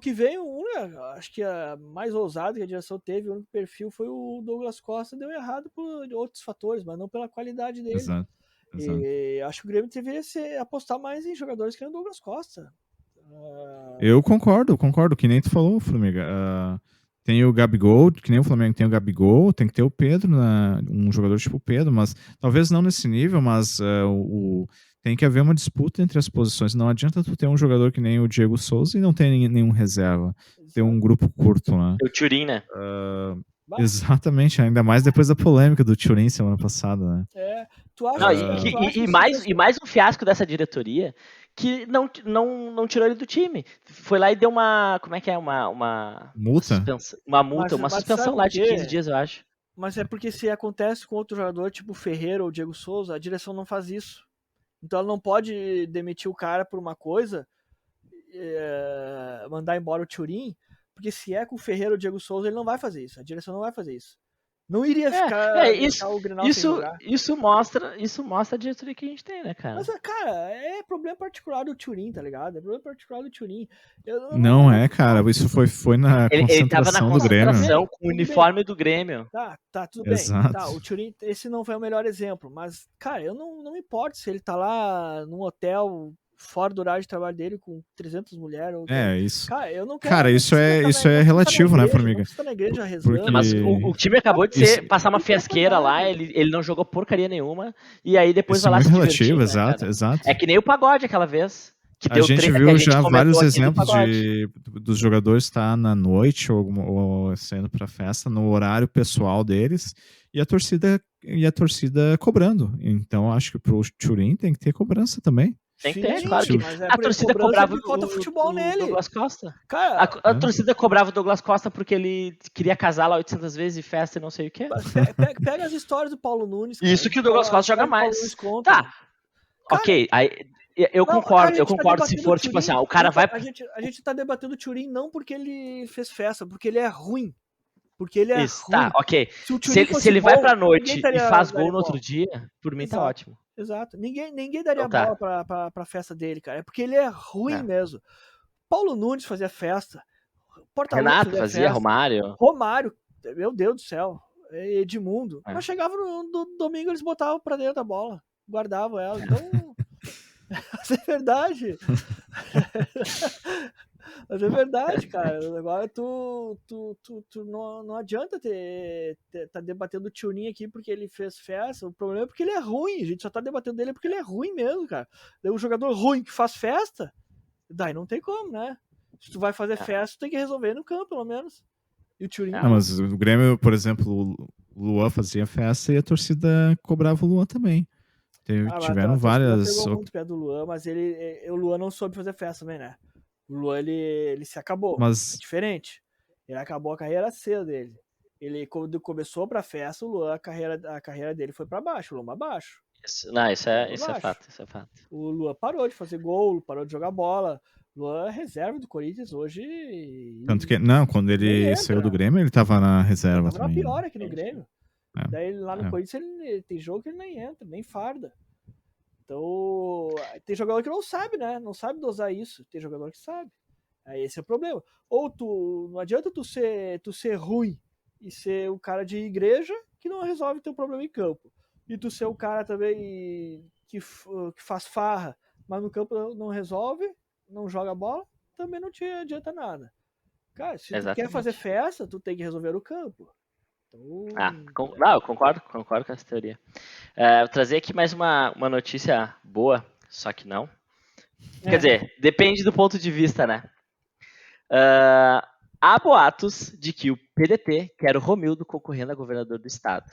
acho que a mais ousado que a direção teve, o único perfil foi o Douglas Costa, deu errado por outros fatores, mas não pela qualidade dele. Exato. E acho que o Grêmio deveria apostar mais em jogadores que nem o Douglas Costa. Eu concordo, que nem tu falou, Formiga. Tem o Gabigol, que nem o Flamengo tem o Gabigol, tem que ter o Pedro, né? Um jogador tipo o Pedro, mas talvez não nesse nível, mas tem que haver uma disputa entre as posições. Não adianta tu ter um jogador que nem o Diego Souza e não ter nenhum reserva. Ter um grupo curto, né? O Turin, né? Exatamente, ainda mais depois da polêmica do Turin semana passada, né? Tu acha Não, que e mais um fiasco dessa diretoria que não tirou ele do time. Foi lá e deu uma. Como é que é? Uma Multa? Mas suspensão sabe lá por de quê? 15 dias, eu acho. Mas é porque se acontece com outro jogador, tipo o Ferreira ou o Diego Souza, a direção não faz isso. Então ela não pode demitir o cara por uma coisa, mandar embora o Turin, porque se é com o Ferreira ou o Diego Souza, ele não vai fazer isso. A direção não vai fazer isso. Não iria deixar o Grenal sem jogar. Isso mostra a diretoria que a gente tem, né, cara? Mas, cara, é problema particular do Turin, tá ligado? É problema particular do Turin. Não é, cara. Isso foi na Ele tava na concentração do Grêmio. concentração com o uniforme do Grêmio. Tá, tudo bem. Exato. Tá, o Turin, esse não foi o melhor exemplo, mas, cara, eu não me importo se ele tá lá num hotel fora do horário de trabalho dele com 300 mulheres. Isso. Cara, eu não quero. Cara, isso é relativo, né, Formiga? Você tá na igreja rezando. Porque- Mas o time acabou de passar uma fiasqueira lá, ele não jogou porcaria nenhuma, e aí depois Isso é vai lá muito se relativo, divertir, né, exato, cara? exato. É que nem o Pagode aquela vez. Que A deu gente treta que viu a gente já comentou vários aqui do exemplos Pagode. dos jogadores estar na noite ou saindo pra festa no horário pessoal deles e a torcida cobrando. Então acho que pro Turin tem que ter cobrança também. Tem que ter, Sim, claro que mas a torcida cobrava falta futebol nele. Douglas Costa. Cara, A torcida cobrava o Douglas Costa porque ele queria casar lá 800 vezes e festa e não sei o quê. pega as histórias do Paulo Nunes. Cara. Isso que o Douglas Costa joga mais. Tá, Cara, ok, aí eu concordo se for tipo assim, o cara vai... A gente tá debatendo o Turin não porque ele fez festa, porque ele é ruim. Porque ele é Isso, ruim. tá, ok. Se Se ele vai pra noite ninguém e daria- faz daria gol no outro bola. dia, por mim tá Exato. ótimo. Exato. Ninguém daria Então tá. bola pra festa dele, cara. É porque ele é ruim mesmo. Paulo Nunes fazia festa. Portaluppi Renato fazia, festa. Romário. Meu Deus do céu. Edmundo. É. Mas chegava no domingo, eles botavam pra dentro da bola. Guardavam ela. Então. Mas é verdade. Mas é verdade, cara. Agora tu não adianta tá debatendo o Turin aqui porque ele fez festa. O problema é porque ele é ruim. A gente só tá debatendo dele porque ele é ruim mesmo, cara. Daí um jogador ruim que faz festa, daí não tem como, né? Se tu vai fazer festa, tu tem que resolver no campo, pelo menos. E o Turin. Não, mas o Grêmio, por exemplo, o Luan fazia festa e a torcida cobrava o Luan também. Tiveram várias. Pegou muito pé do Luan, mas o Luan não soube fazer festa também, né? O Luan, ele se acabou. Mas... É diferente. Ele acabou a carreira cedo dele. Ele, quando começou pra festa, o Luan, a carreira dele foi pra baixo, o Luan pra baixo. Isso é fato. O Luan parou de fazer gol, parou de jogar bola. O Luan é reserva do Corinthians hoje. Tanto que, não, quando ele saiu do Grêmio, ele tava na reserva também. também. Tava pior aqui no Grêmio. Daí lá no Corinthians ele tem jogo que ele nem entra, nem farda. Então, tem jogador que não sabe, né? Não sabe dosar isso. Tem jogador que sabe. Aí esse é o problema. Ou não adianta tu ser ruim e ser o cara de igreja que não resolve teu problema em campo. E tu ser o cara também que faz farra, mas no campo não resolve, não joga bola, também não te adianta nada. Cara, se tu quer fazer festa, tu tem que resolver o campo. Então, Eu concordo com essa teoria. Vou trazer aqui mais uma notícia boa, só que não. Quer dizer, depende do ponto de vista, né? Há boatos de que o PDT quer o Romildo concorrendo a governador do estado.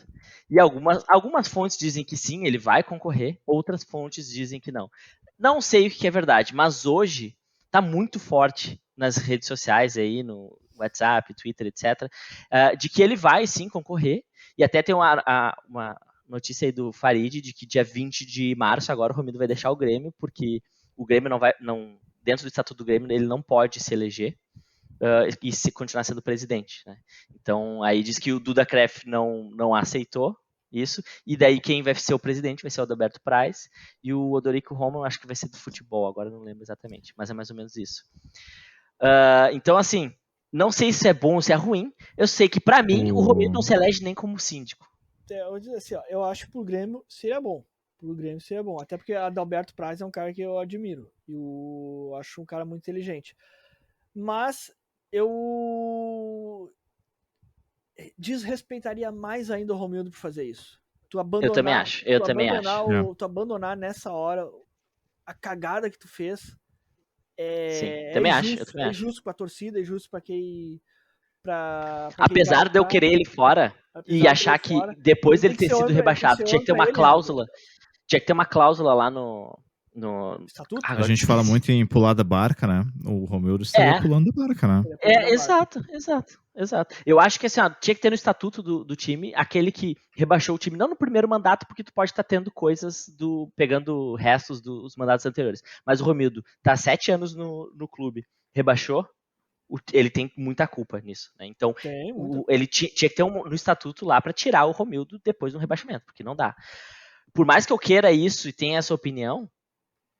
E algumas fontes dizem que sim, ele vai concorrer, outras fontes dizem que não. Não sei o que é verdade, mas hoje está muito forte nas redes sociais aí, no WhatsApp, Twitter, etc., de que ele vai sim concorrer. E até tem uma notícia aí do Farid de que dia 20 de março agora o Romildo vai deixar o Grêmio, porque o Grêmio dentro do estatuto do Grêmio ele não pode se eleger. E se continuar sendo presidente, né? Então, aí diz que o Duda Kreff não aceitou isso, e daí quem vai ser o presidente vai ser o Adalberto Praz, e o Odorico Roman acho que vai ser do futebol, agora não lembro exatamente, mas é mais ou menos isso. Então, assim, não sei se é bom ou se é ruim, eu sei que pra mim o Romildo não se elege nem como síndico. Eu vou dizer assim, ó, eu acho que pro Grêmio seria bom. Até porque Adalberto Praz é um cara que eu admiro. Eu acho um cara muito inteligente. Mas eu desrespeitaria mais ainda o Romildo por fazer isso. Eu também acho. Tu abandonar nessa hora a cagada que tu fez. Sim, também acho. É justo pra torcida, é justo pra quem. Apesar de eu querer ele fora e achar que depois ele ter sido rebaixado, tinha que ter uma cláusula. Tinha que ter uma cláusula lá no estatuto. A gente fala muito em pular da barca, né? O Romildo estaria pulando da barca, né? Exato. Eu acho que assim, tinha que ter no estatuto do time aquele que rebaixou o time, não no primeiro mandato, porque tu pode estar tendo coisas pegando restos dos mandatos anteriores. Mas o Romildo tá 7 anos no clube, rebaixou, ele tem muita culpa nisso, né? Então, ele tinha que ter no estatuto lá para tirar o Romildo depois do rebaixamento, porque não dá. Por mais que eu queira isso e tenha essa opinião,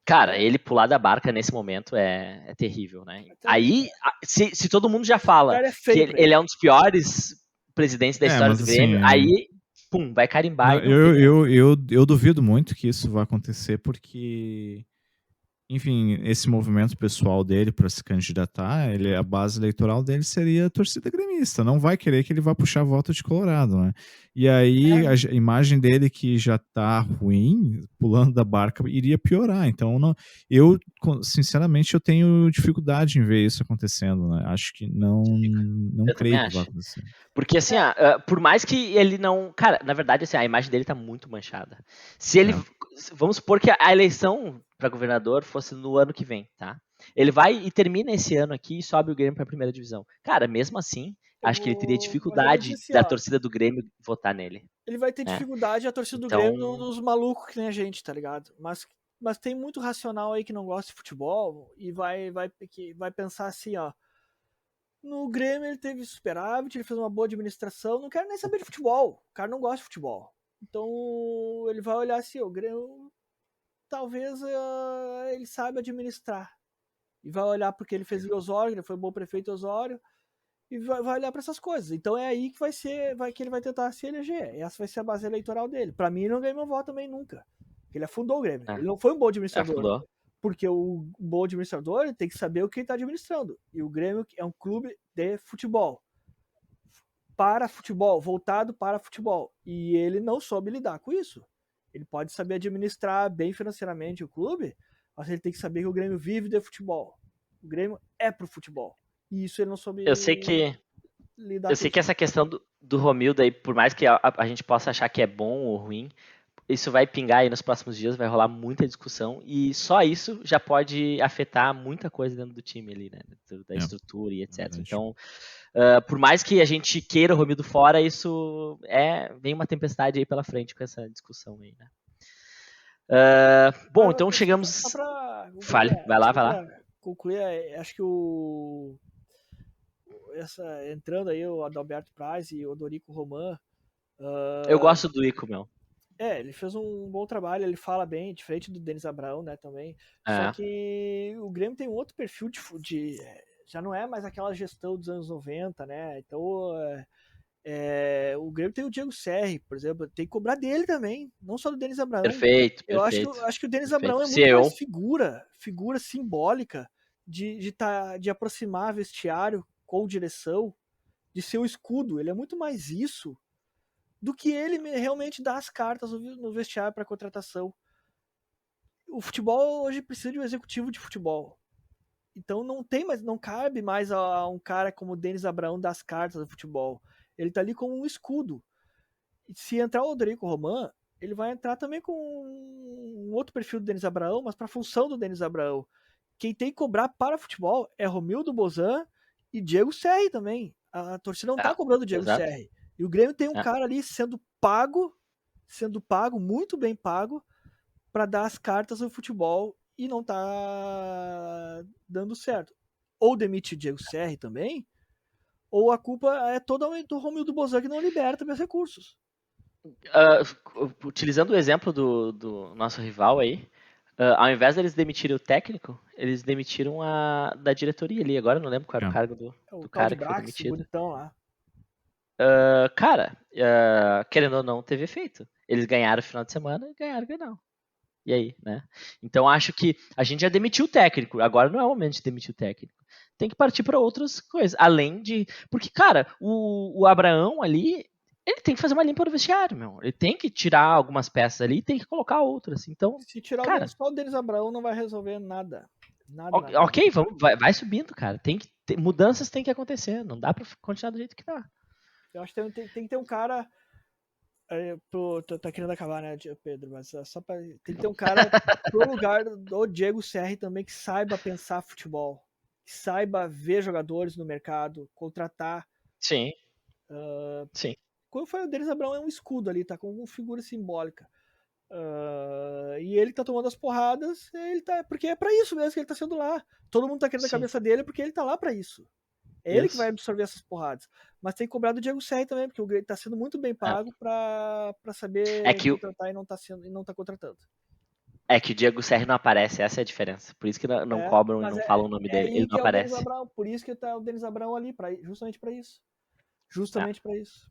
cara, ele pular da barca nesse momento é terrível, né? Aí, se todo mundo já fala que ele é um dos piores presidentes da história do Grêmio, aí, pum, vai carimbar. Eu duvido muito que isso vai acontecer, porque, enfim, esse movimento pessoal dele para se candidatar, a base eleitoral dele seria a torcida gremista. Não vai querer que ele vá puxar voto de Colorado, né? E aí a imagem dele, que já tá ruim, pulando da barca, iria piorar. Então, eu, sinceramente, eu tenho dificuldade em ver isso acontecendo, né? Acho que não creio que vai acontecer. Porque, assim, por mais que ele não... Cara, na verdade, assim, a imagem dele tá muito manchada. Se ele... Vamos supor que a eleição para governador fosse no ano que vem, tá? Ele vai e termina esse ano aqui e sobe o Grêmio para a primeira divisão. Cara, mesmo assim, acho que ele teria dificuldade da torcida do Grêmio votar nele. Ele vai ter dificuldade, a torcida do Grêmio, nos malucos que nem a gente, tá ligado? Mas tem muito racional aí que não gosta de futebol e vai pensar assim, ó. No Grêmio ele teve superávit, ele fez uma boa administração, não quero nem saber de futebol. O cara não gosta de futebol. Então ele vai olhar assim, o Grêmio talvez ele saiba administrar. E vai olhar porque ele fez em Osório, ele foi bom prefeito em Osório, e vai olhar para essas coisas. Então é aí que que ele vai tentar se eleger. Essa vai ser a base eleitoral dele. Para mim, ele não ganhou meu voto também nunca. Ele afundou o Grêmio. Ele não foi um bom administrador. Porque o bom administrador ele tem que saber o que ele está administrando. E o Grêmio é um clube de futebol. Para futebol, voltado para futebol. E ele não soube lidar com isso. Ele pode saber administrar bem financeiramente o clube, mas ele tem que saber que o Grêmio vive de futebol. O Grêmio é pro futebol. E isso ele não soube lidar com isso. Que essa questão do Romildo aí, por mais que a gente possa achar que é bom ou ruim, isso vai pingar aí nos próximos dias, vai rolar muita discussão, e só isso já pode afetar muita coisa dentro do time ali, né? Da estrutura e etc. Então, por mais que a gente queira o Romildo fora, isso vem uma tempestade aí pela frente com essa discussão aí, né? Bom, então chegamos... Fale, vai lá. Concluir, acho que entrando aí o Adalberto Praz e o Odorico Roman. Eu gosto do Ico, meu. Ele fez um bom trabalho, ele fala bem, diferente do Denis Abraão, né, também. Só que o Grêmio tem um outro perfil já não é mais aquela gestão dos anos 90, né? Então, o Grêmio tem o Diego Serri, por exemplo, tem que cobrar dele também, não só do Denis Abraão. Perfeito. Eu acho que o Denis Abraão é muito mais figura simbólica de aproximar vestiário com direção, de ser o escudo. Ele é muito mais isso do que ele realmente dar as cartas no vestiário para contratação. O futebol hoje precisa de um executivo de futebol. Então não cabe mais a um cara como o Denis Abraão dar as cartas do futebol. Ele tá ali como um escudo. E se entrar o Odorico Roman, ele vai entrar também com um outro perfil do Denis Abraão, mas para a função do Denis Abraão. Quem tem que cobrar para futebol é Romildo Bozan e Diego Serri também. A torcida não tá cobrando o Diego exato. Serri. E o Grêmio tem um cara ali sendo pago, muito bem pago, para dar as cartas ao futebol e não tá dando certo. Ou demite o Diego Serri também, ou a culpa é toda do Romildo Bozan que não libera também os recursos. Utilizando o exemplo do nosso rival aí, ao invés deles demitirem o técnico, eles demitiram da diretoria ali. Agora eu não lembro qual era o cargo do cara que foi demitido. Bonitão lá. Cara, querendo ou não, teve efeito. Eles ganharam o final de semana e ganharam o Grenal. E aí, né? Então acho que a gente já demitiu o técnico. Agora não é o momento de demitir o técnico. Tem que partir para outras coisas. Além de. Porque, cara, o Abraão ali, ele tem que fazer uma limpa no vestiário, meu. Ele tem que tirar algumas peças ali e tem que colocar outras. Então, se tirar cara, só o Denis Abraão não vai resolver nada. Ok, vai subindo, cara. Mudanças tem que acontecer. Não dá pra continuar do jeito que tá. Eu acho que tem que ter um cara. Tá querendo acabar, né, Pedro? Mas só pra. Tem que ter um cara pro lugar do Diego Serri também que saiba pensar futebol. Que saiba ver jogadores no mercado, contratar. Sim. Sim. Quando foi o Denis Abraão é um escudo ali, tá com uma figura simbólica. E ele tá tomando as porradas, porque é pra isso mesmo que ele tá sendo lá. Todo mundo tá querendo a cabeça dele porque ele tá lá pra isso. É ele que vai absorver essas porradas. Mas tem que cobrar do Diego Serri também, porque o Grêmio tá sendo muito bem pago pra saber contratar e não tá contratando. É que o Diego Serri não aparece, essa é a diferença. Por isso que não cobram e não falam o nome dele. Ele não aparece. Abraão, por isso que tá o Denis Abraão ali, justamente pra isso. Justamente pra isso.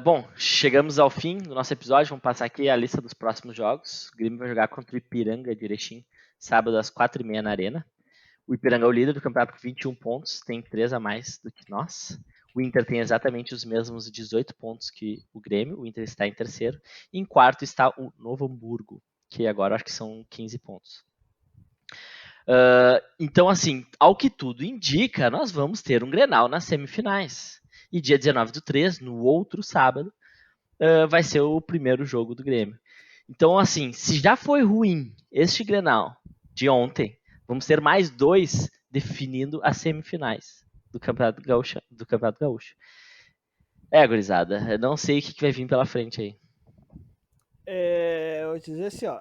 Bom, chegamos ao fim do nosso episódio. Vamos passar aqui a lista dos próximos jogos. O Grêmio vai jogar contra o Ipiranga de Erechim, sábado às 4h30 na Arena. O Ipiranga é o líder do campeonato com 21 pontos, tem 3 a mais do que nós. O Inter tem exatamente os mesmos 18 pontos que o Grêmio. O Inter está em terceiro. E em quarto está o Novo Hamburgo, que agora acho que são 15 pontos. Então, assim, ao que tudo indica, nós vamos ter um Grenal nas semifinais. E dia 19/3, no outro sábado, vai ser o primeiro jogo do Grêmio. Então, assim, se já foi ruim este Grenal de ontem, vamos ter mais 2 definindo as semifinais do Campeonato Gaúcho. Gurizada, eu não sei o que vai vir pela frente aí. Eu vou dizer assim, ó.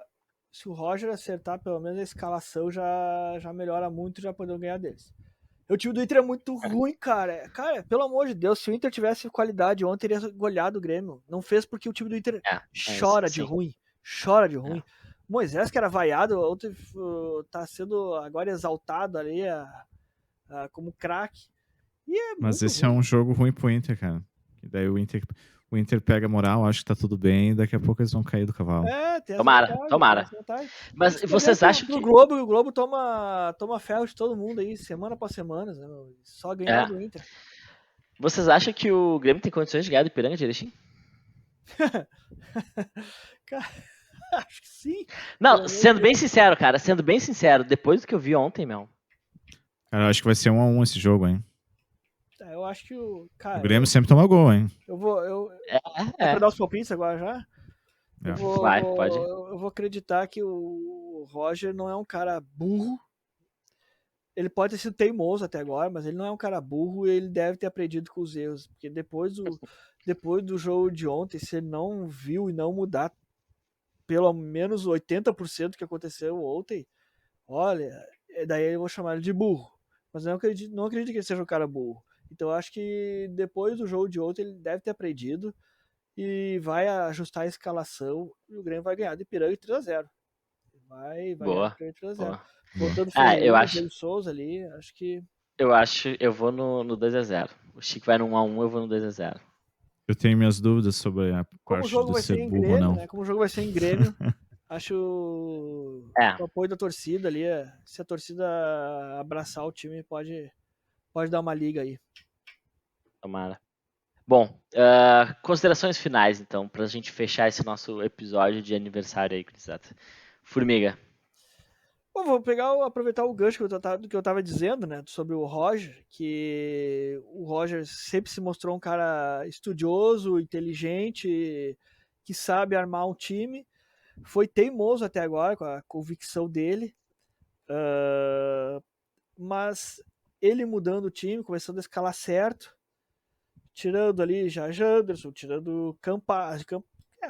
Se o Roger acertar pelo menos a escalação, já melhora muito, já podemos ganhar deles. O time do Inter é muito ruim, cara. Cara, pelo amor de Deus, se o Inter tivesse qualidade ontem, teria goleado o Grêmio. Não fez porque o time do Inter chora de ruim. Chora de ruim. Moisés, que era vaiado, ontem tá sendo agora exaltado ali como craque. Mas esse ruim. É um jogo ruim pro Inter, cara. E daí o Inter pega moral, acha que tá tudo bem, e daqui a pouco eles vão cair do cavalo. Tem Tomara. Mas vocês acham que... O Globo toma ferro de todo mundo aí, semana após semana, né? Só ganhar do Inter. Vocês acham que o Grêmio tem condições de ganhar do Ipiranga de Erechim? Cara, acho que sim. Não, sendo bem sincero, depois do que eu vi ontem, meu. Cara, eu acho que vai ser 1-1 esse jogo, hein? Eu acho que o Grêmio sempre toma gol, hein? É pra dar os palpites agora já? Pode. Eu vou acreditar que o Roger não é um cara burro. Ele pode ter sido teimoso até agora, mas ele não é um cara burro e ele deve ter aprendido com os erros. Porque depois do jogo de ontem, se ele não viu e não mudar pelo menos 80% que aconteceu ontem, olha, daí eu vou chamar ele de burro. Mas não acredito que ele seja um cara burro. Então eu acho que depois do jogo de ontem ele deve ter aprendido e vai ajustar a escalação e o Grêmio vai ganhar de Ipiranga 3-0. Vai Boa. ganhar de 3-0. Botando o Diego Souza ali, acho que... Eu vou no 2-0. O Chico vai no 1-1, eu vou no 2-0. Eu tenho minhas dúvidas sobre a parte do ser burro ou não. Né? Como o jogo vai ser em Grêmio, acho o apoio da torcida ali, se a torcida abraçar o time, pode dar uma liga aí. Tomara. Bom, considerações finais, então, pra gente fechar esse nosso episódio de aniversário aí, gurizada. Formiga. Bom, vou aproveitar o gancho do que eu tava dizendo, né, sobre o Roger, que o Roger sempre se mostrou um cara estudioso, inteligente, que sabe armar um time. Foi teimoso até agora com a convicção dele, mas ele mudando o time, começando a escalar certo, tirando ali já Janderson, tirando o Campas, o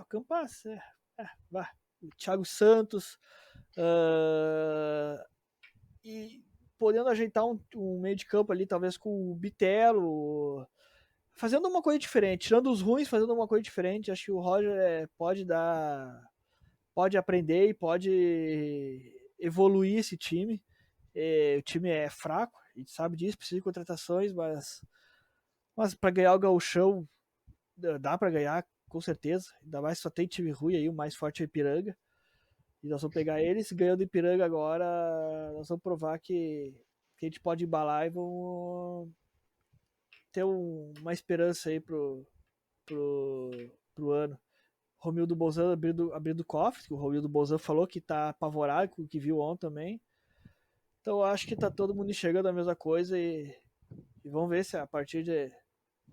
Campas, o Thiago Santos, e podendo ajeitar um meio de campo ali, talvez com o Bitelo, fazendo uma coisa diferente, tirando os ruins, fazendo uma coisa diferente. Acho que o Roger pode aprender e pode evoluir esse time. O time é fraco, a gente sabe disso, precisa de contratações, mas para ganhar o Gauchão dá para ganhar, com certeza. Ainda mais só tem time ruim aí, o mais forte é o Ipiranga. E nós vamos pegar eles, ganhando o Ipiranga agora, nós vamos provar que a gente pode embalar e vamos ter uma esperança aí pro ano. Romildo Bolzan abrindo o cofre, que o Romildo Bolzan falou que tá apavorado com o que viu ontem também. Então eu acho que tá todo mundo enxergando a mesma coisa e vamos ver se a partir de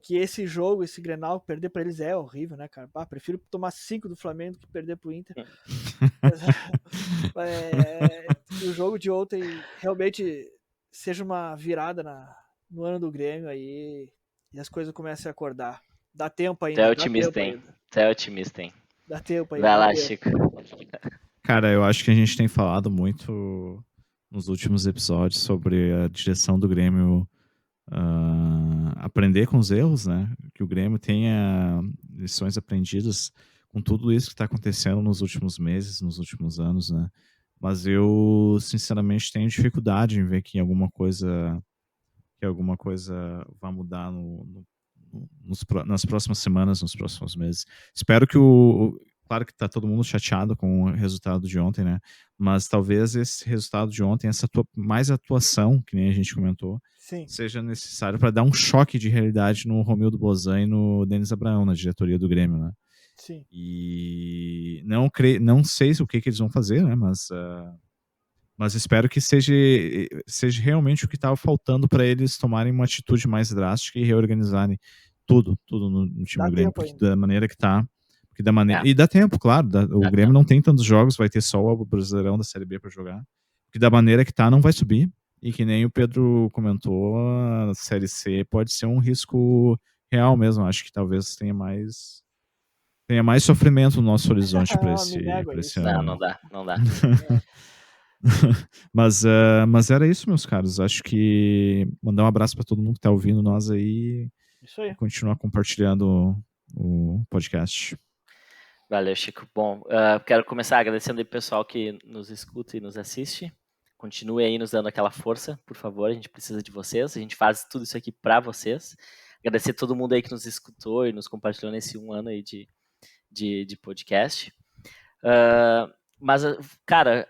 que esse jogo, esse Grenal, perder pra eles é horrível, né, cara? Prefiro tomar 5 do Flamengo do que perder pro Inter. Que o jogo de ontem realmente seja uma virada no ano do Grêmio aí e as coisas comecem a acordar. Dá tempo ainda. Tu é otimista, hein? Tu é otimista, hein? Dá tempo ainda. Vai lá, Chico. Cara, eu acho que a gente tem falado muito nos últimos episódios sobre a direção do Grêmio aprender com os erros, né? Que o Grêmio tenha lições aprendidas com tudo isso que está acontecendo nos últimos meses, nos últimos anos, né? Mas eu, sinceramente, tenho dificuldade em ver que alguma coisa vai mudar nas próximas semanas, nos próximos meses. Espero que claro que tá todo mundo chateado com o resultado de ontem, né? Mas talvez esse resultado de ontem, mais atuação, que nem a gente comentou, Sim. seja necessário para dar um choque de realidade no Romildo Bolzan e no Denis Abraão, na diretoria do Grêmio, né? Sim. E não sei o que eles vão fazer, né? Mas espero que seja realmente o que estava faltando para eles tomarem uma atitude mais drástica e reorganizarem tudo no time do Grêmio, porque da maneira que está. E dá tempo, claro. O Grêmio não tem tantos jogos, vai ter só o Brasileirão da Série B para jogar. Porque da maneira que está, não vai subir. E que nem o Pedro comentou, a Série C pode ser um risco real mesmo. Acho que talvez tenha mais sofrimento no nosso horizonte para esse ano. Não dá. Mas era isso, meus caros. Acho que mandar um abraço para todo mundo que está ouvindo nós aí. Isso aí. E continuar compartilhando o podcast. Valeu, Chico. Bom, quero começar agradecendo aí o pessoal que nos escuta e nos assiste. Continue aí nos dando aquela força, por favor. A gente precisa de vocês. A gente faz tudo isso aqui para vocês. Agradecer a todo mundo aí que nos escutou e nos compartilhou nesse 1 ano aí de podcast. Mas, cara,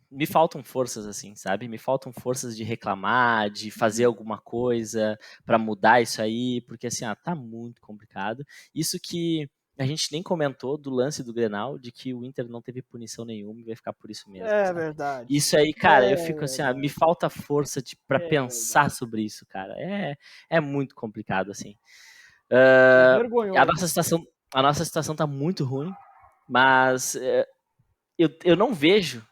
me faltam forças, assim, sabe? Me faltam forças de reclamar, de fazer alguma coisa para mudar isso aí, porque, assim, tá muito complicado. Isso que a gente nem comentou do lance do Grenal, de que o Inter não teve punição nenhuma e vai ficar por isso mesmo. É sabe? Verdade. Isso aí, cara, eu fico assim, me falta força para pensar sobre isso, cara. É muito complicado, assim. A nossa situação tá muito ruim, mas eu não vejo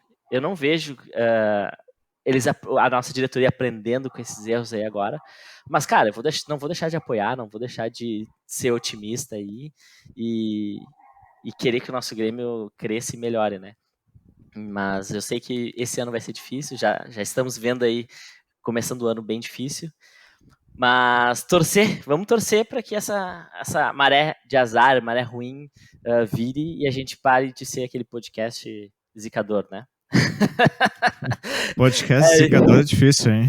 a nossa diretoria aprendendo com esses erros aí agora. Mas, cara, não vou deixar de apoiar, não vou deixar de ser otimista aí e querer que o nosso Grêmio cresça e melhore, né? Mas eu sei que esse ano vai ser difícil, já estamos vendo aí, começando o ano bem difícil. Mas vamos torcer para que essa maré de azar, maré ruim, vire e a gente pare de ser aquele podcast zicador, né? Podcast zicador é difícil, hein?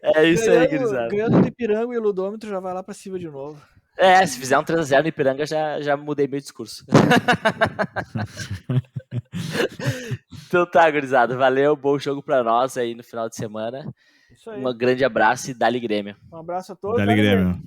É isso aí, gurizada. Ganhando do Ipiranga e o Ludômetro já vai lá pra cima de novo. Se fizer um 3-0 no Ipiranga, já mudei meu discurso. Então tá, gurizada. Valeu, bom jogo pra nós aí no final de semana. Isso aí. Um grande abraço e dá-lhe Grêmio. Um abraço a todos. Dá-lhe Grêmio.